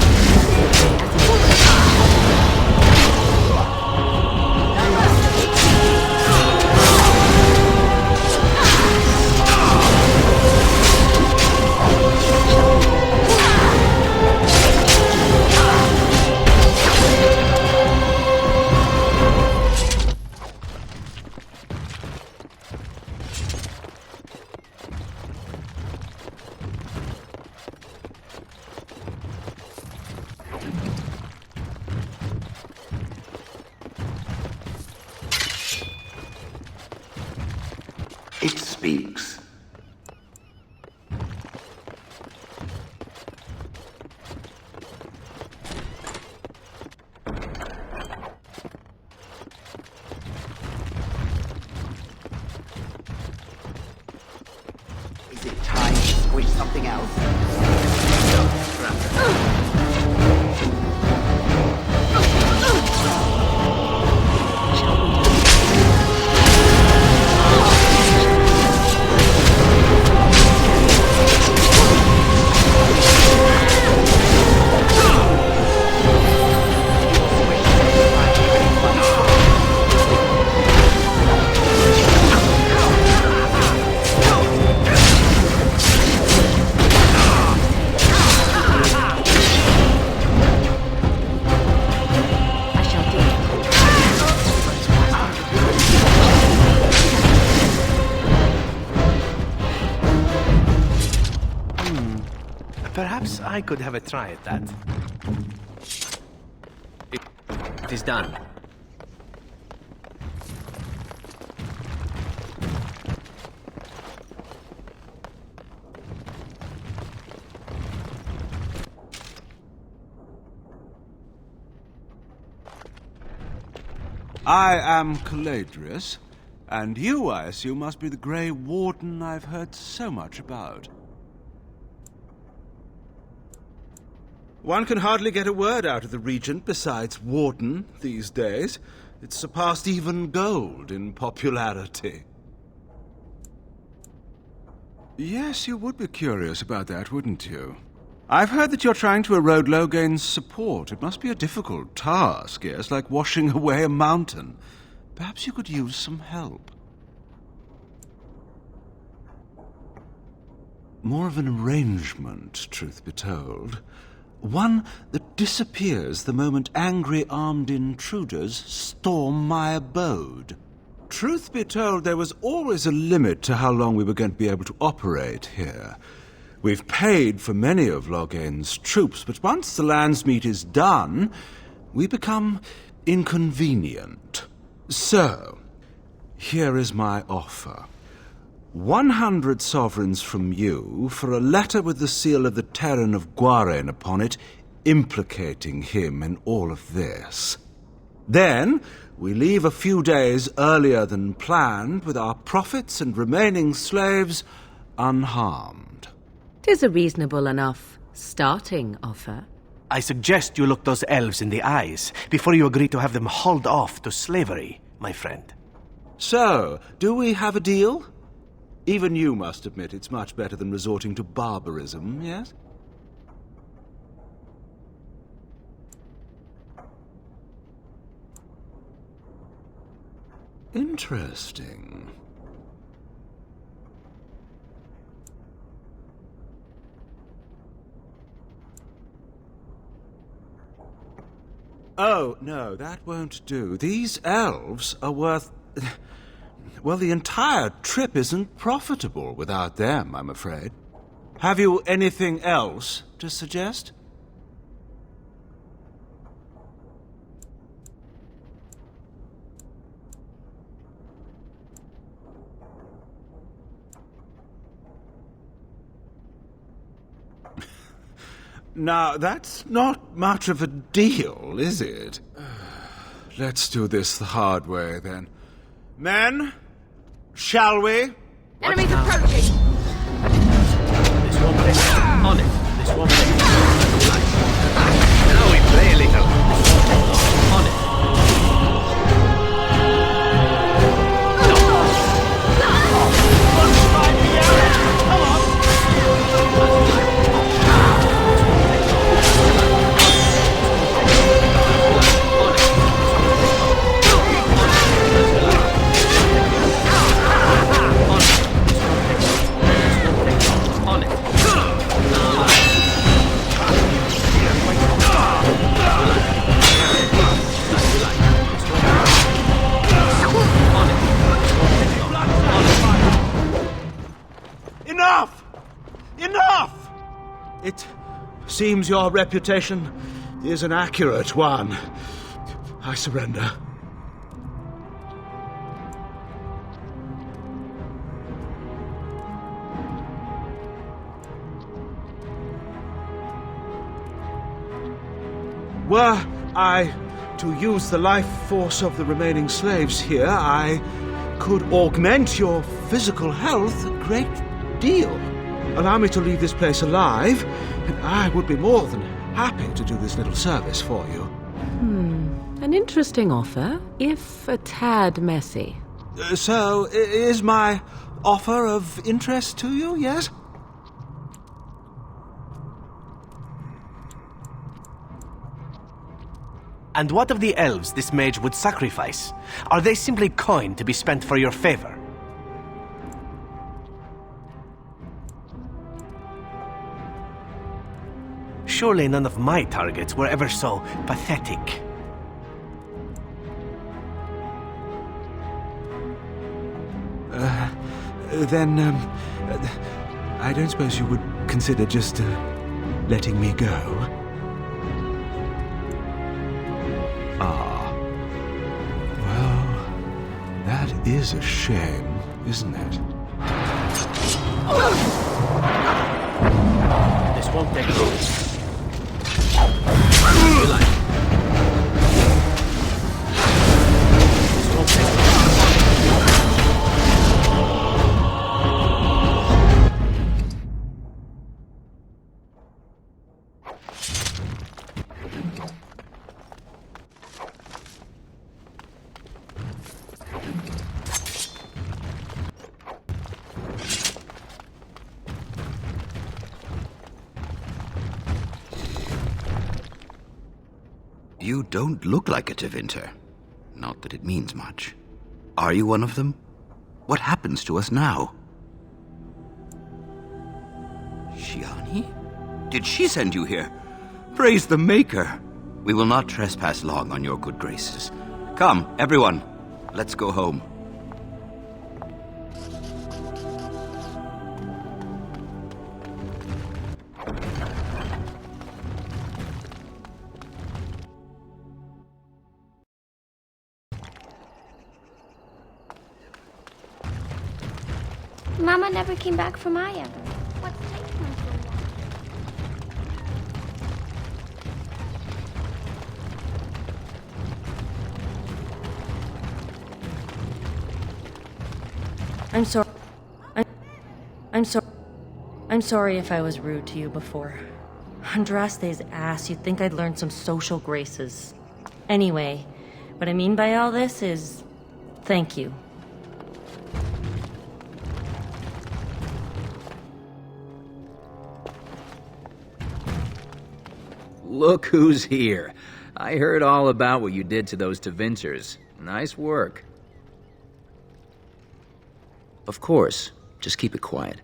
It speaks. Is it time to squish something else? Perhaps I could have a try at that. It is done. I am Caladrius, and you, I assume, must be the Grey Warden I've heard so much about. One can hardly get a word out of the Regent besides Warden these days. It's surpassed even gold in popularity. Yes, you would be curious about that, wouldn't you? I've heard that you're trying to erode Logain's support. It must be a difficult task, yes, like washing away a mountain. Perhaps you could use some help. More of an arrangement, truth be told. One that disappears the moment angry armed intruders storm my abode. Truth be told, there was always a limit to how long we were going to be able to operate here. We've paid for many of Logain's troops, but once the Landsmeet is done, we become inconvenient. So, here is my offer. 100 sovereigns from you for a letter with the seal of the Terran of Guaren upon it, implicating him in all of this. Then, we leave a few days earlier than planned, with our profits and remaining slaves unharmed. 'Tis a reasonable enough starting offer. I suggest you look those elves in the eyes before you agree to have them hauled off to slavery, my friend. So, do we have a deal? Even you must admit it's much better than resorting to barbarism, yes? Interesting. Oh, no, that won't do. These elves are worth... Well, the entire trip isn't profitable without them, I'm afraid. Have you anything else to suggest? Now, that's not much of a deal, is it? Let's do this the hard way, then. Men, shall we? Enemies approaching! This one place. On it. This one place. Now we play a little. On it. Come on! seems your reputation is an accurate one. I surrender. Were I to use the life force of the remaining slaves here, I could augment your physical health a great deal. Allow me to leave this place alive, and I would be more than happy to do this little service for you. An interesting offer, if a tad messy. So, is my offer of interest to you, yes? And what of the elves this mage would sacrifice? Are they simply coin to be spent for your favor? Surely none of my targets were ever so pathetic. Then, I don't suppose you would consider just letting me go? Ah. Well, that is a shame, isn't it? This won't take long. You don't look like a Tevinter. Not that it means much. Are you one of them? What happens to us now? Shiani? Did she send you here? Praise the Maker! We will not trespass long on your good graces. Come, everyone, let's go home. Mama never came back from Aya. What's taking her so long? I'm sorry if I was rude to you before. Andraste's ass, you'd think I'd learned some social graces. Anyway, what I mean by all this is, thank you. Look who's here. I heard all about what you did to those Tevinters. Nice work. Of course. Just keep it quiet.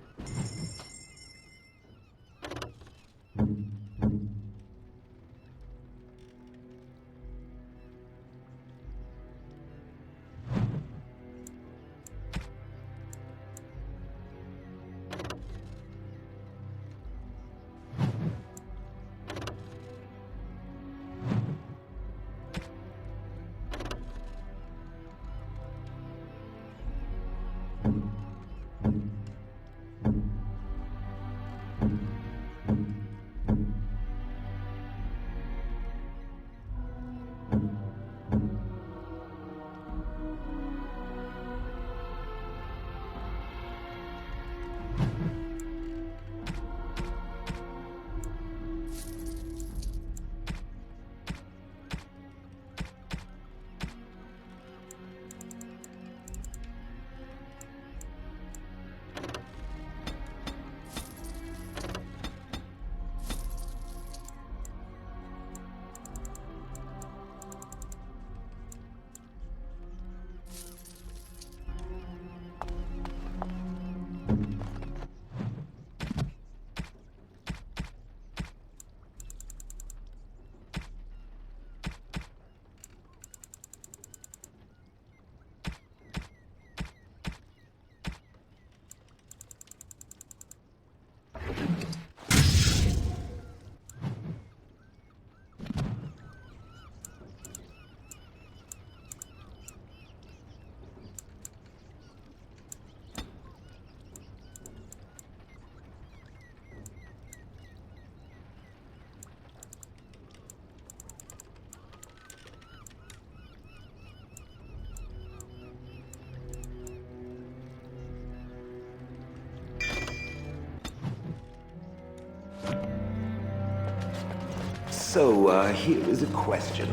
So, here is a question.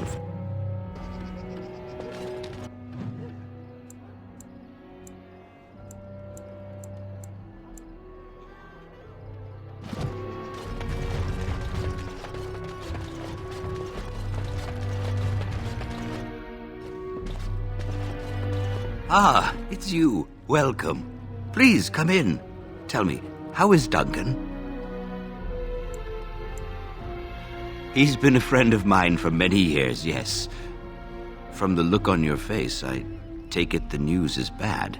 Ah, it's you. Welcome. Please, come in. Tell me, how is Duncan? He's been a friend of mine for many years, yes. From the look on your face, I take it the news is bad.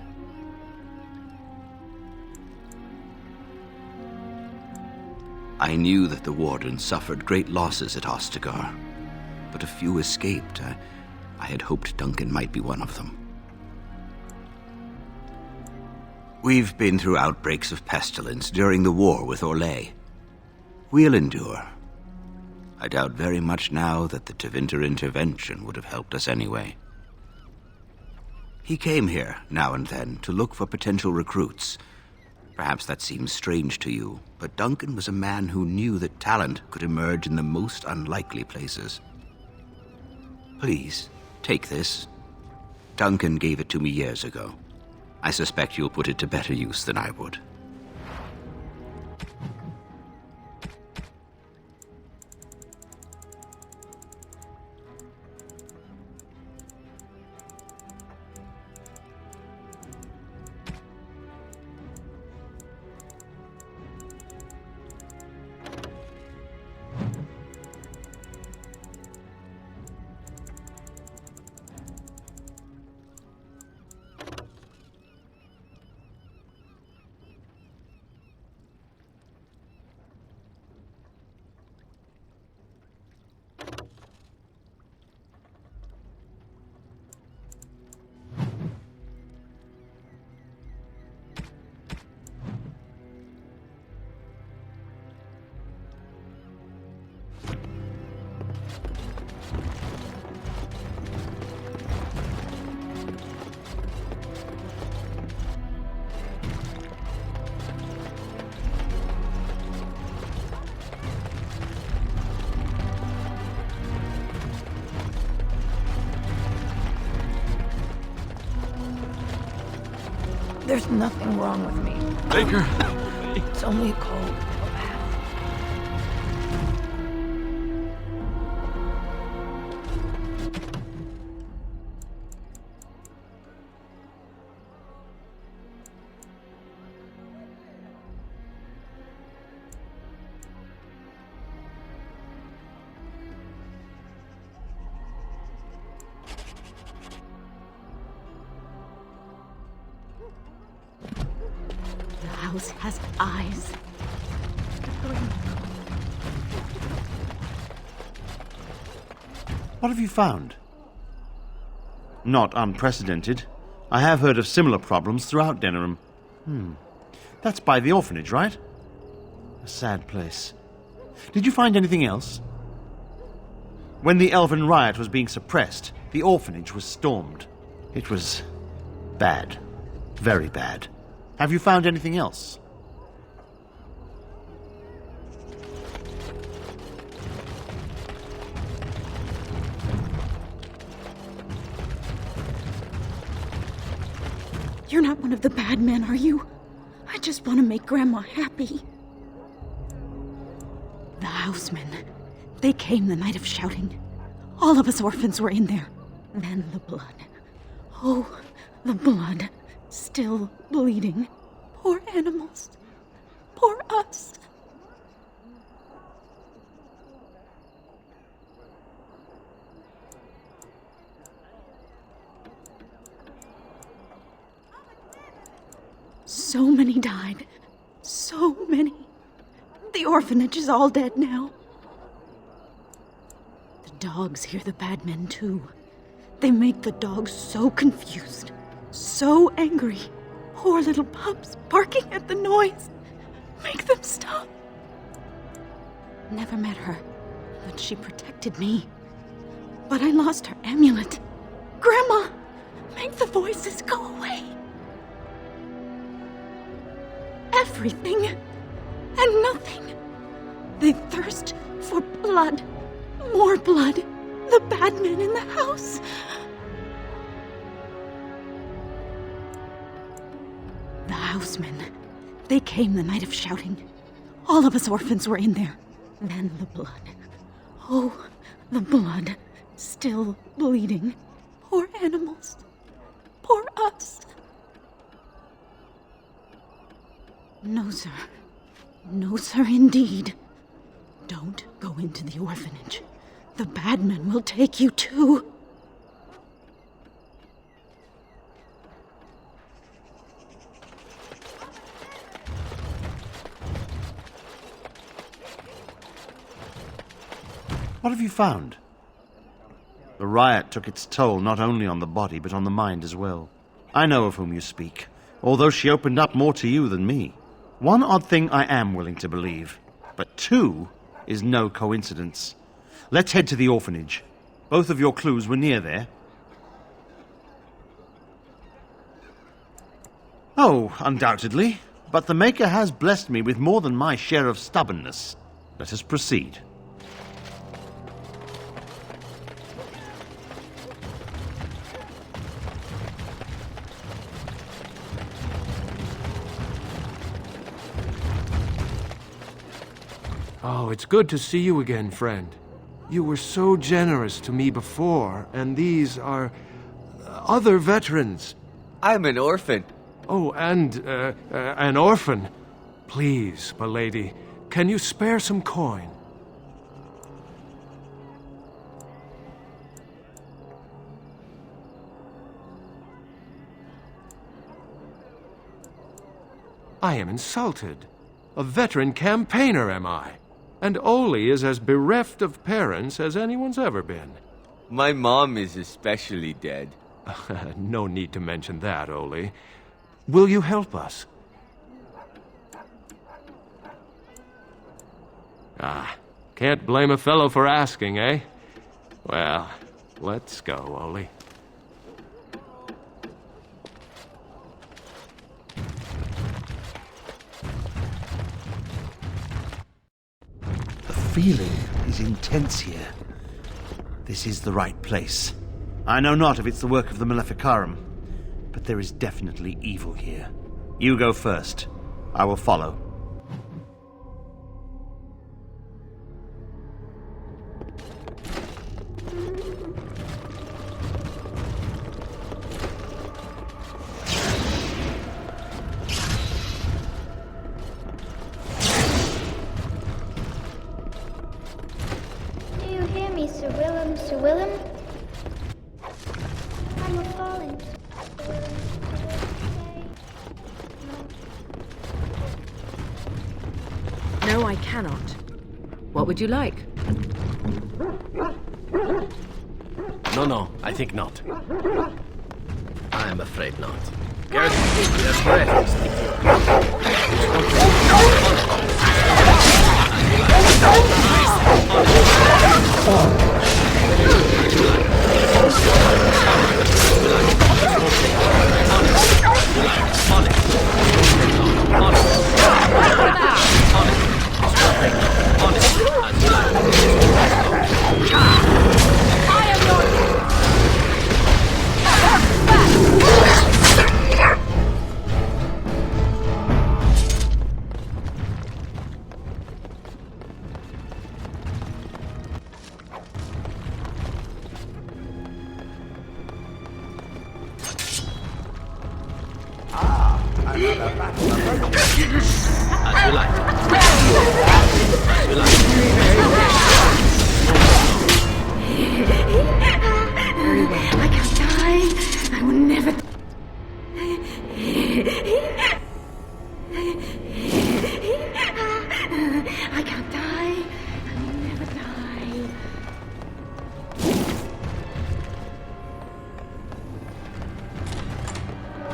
I knew that the Warden suffered great losses at Ostagar, but a few escaped. I had hoped Duncan might be one of them. We've been through outbreaks of pestilence during the war with Orlais. We'll endure. I doubt very much now that the Tevinter intervention would have helped us anyway. He came here, now and then, to look for potential recruits. Perhaps that seems strange to you, but Duncan was a man who knew that talent could emerge in the most unlikely places. Please, take this. Duncan gave it to me years ago. I suspect you'll put it to better use than I would. There's nothing wrong with me. Baker! It's only a cold. The house has eyes. What have you found? Not unprecedented. I have heard of similar problems throughout Denerim. That's by the orphanage, right? A sad place. Did you find anything else? When the Elven riot was being suppressed, the orphanage was stormed. It was bad. Very bad. Have you found anything else? You're not one of the bad men, are you? I just want to make Grandma happy. The housemen. They came the night of shouting. All of us orphans were in there. Then the blood. Oh, the blood. Still bleeding. Poor animals. Poor us. So many died. So many. The orphanage is all dead now. The dogs hear the bad men too. They make the dogs so confused, so angry. Poor little pups barking at the noise. Make them stop. Never met her, but she protected me. But I lost her amulet. Grandma, make the voices go away. Everything and nothing. They thirst for blood. More blood. The bad men in the house. The housemen. They came the night of shouting. All of us orphans were in there. Then the blood. Oh, the blood. Still bleeding. Poor animals. Poor us. No, sir. No, sir, indeed. Don't go into the orphanage. The bad men will take you too. What have you found? The riot took its toll not only on the body, but on the mind as well. I know of whom you speak, although she opened up more to you than me. One odd thing I am willing to believe, but two is no coincidence. Let's head to the orphanage. Both of your clues were near there. Oh, undoubtedly. But the Maker has blessed me with more than my share of stubbornness. Let us proceed. Oh, it's good to see you again, friend. You were so generous to me before, and these are other veterans. I'm an orphan. Oh, and an orphan. Please, milady, can you spare some coin? I am insulted. A veteran campaigner, am I? And Oli is as bereft of parents as anyone's ever been. My mom is especially dead. No need to mention that, Oli. Will you help us? Ah, can't blame a fellow for asking, eh? Well, let's go, Oli. The feeling is intense here. This is the right place. I know not if it's the work of the Maleficarum, but there is definitely evil here. You go first. I will follow. Do you hear me, Sir Willem, Sir Willem? I'm a falling. No, I cannot. What would you like? No, I think not. I am afraid not. Garrett, that's correct. Very well. I can't die. I will never. I can't die. I will never die.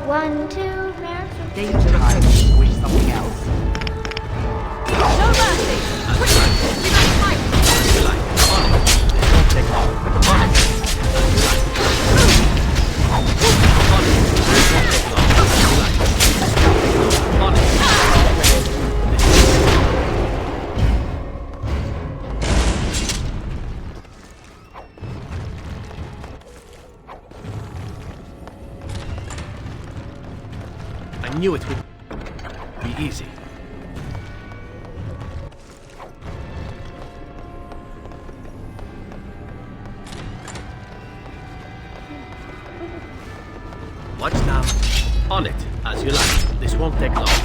One, two, round. Time to squish something else. No mercy! Quick! We must fight! knew it would be easy. Watch now. On it, as you like. This won't take long. As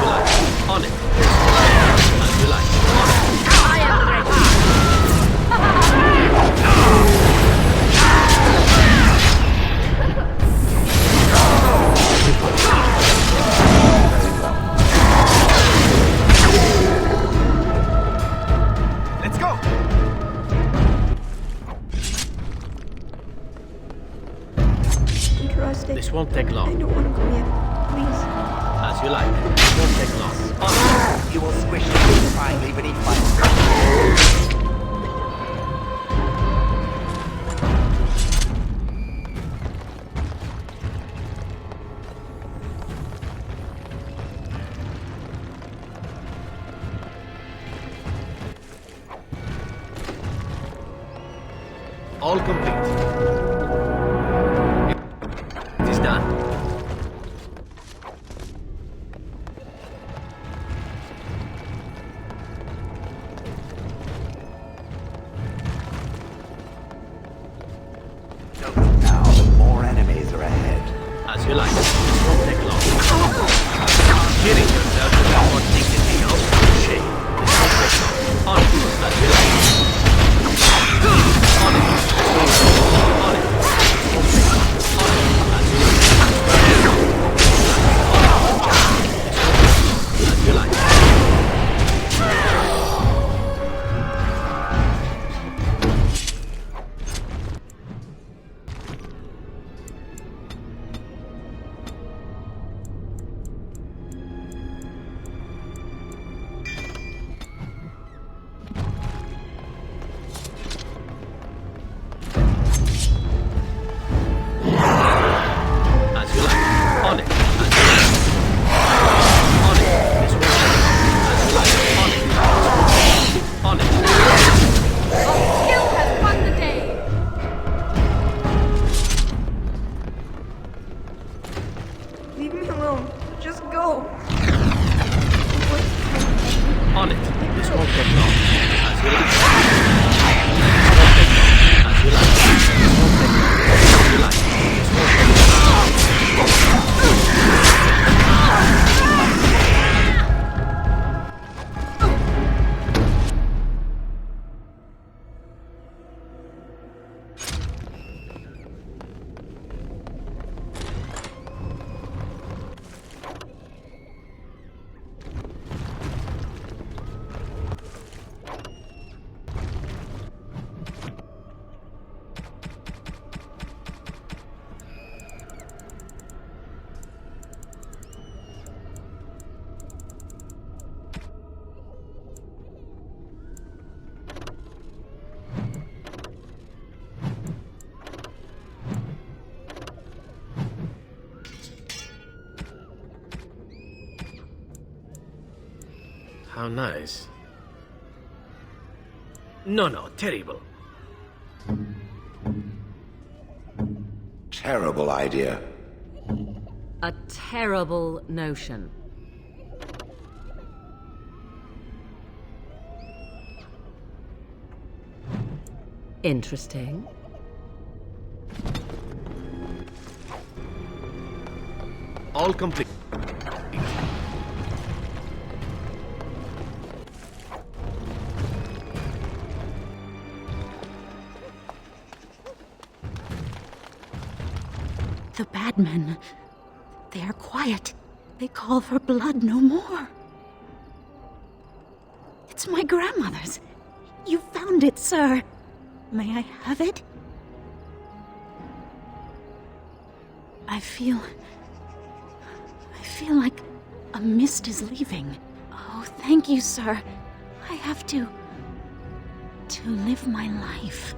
you like. On it. As you like. On it. I am ready. Let's go! Interesting. This won't take long. I don't want to go yet. Please. As you like. This won't take long. On it. You will squish me finally beneath my skin. All complete. It is done. Now, more enemies are ahead. As you like. This won't take long. Kidding yourself without more dignity, no? Shame. This won't take long. On it. As you like. On it. On it. This won't take long. On it. As you like. As you like. As you like. On it. As you like. On it. This won't take long. As you like. On it. On it. Skill has won the day. Leave me alone. Just go. On it. This won't take long. As you like. Won't take long. As you like. This won't take long. As you like. This won't take long. How nice. No, terrible. Terrible idea. A terrible notion. Interesting. All complete. The bad men. They are quiet. They call for blood no more. It's my grandmother's. You found it, sir. May I have it? I feel like a mist is leaving. Oh, thank you, sir. I have to live my life.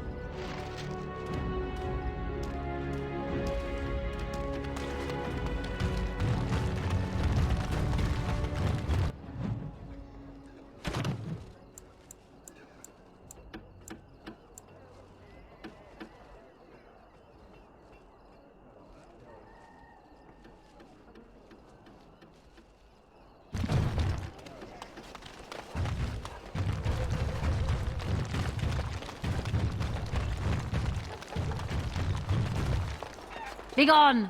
Begone!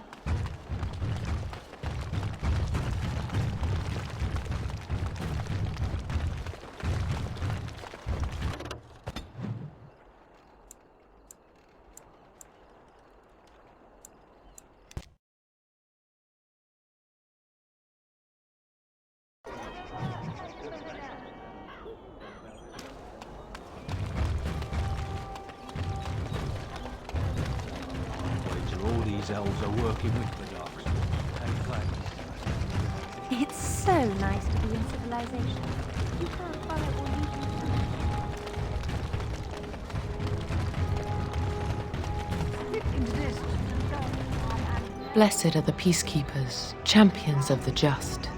All these elves are working with the dark. It's so nice to be in civilization. You can't follow all Blessed are the peacekeepers, champions of the just.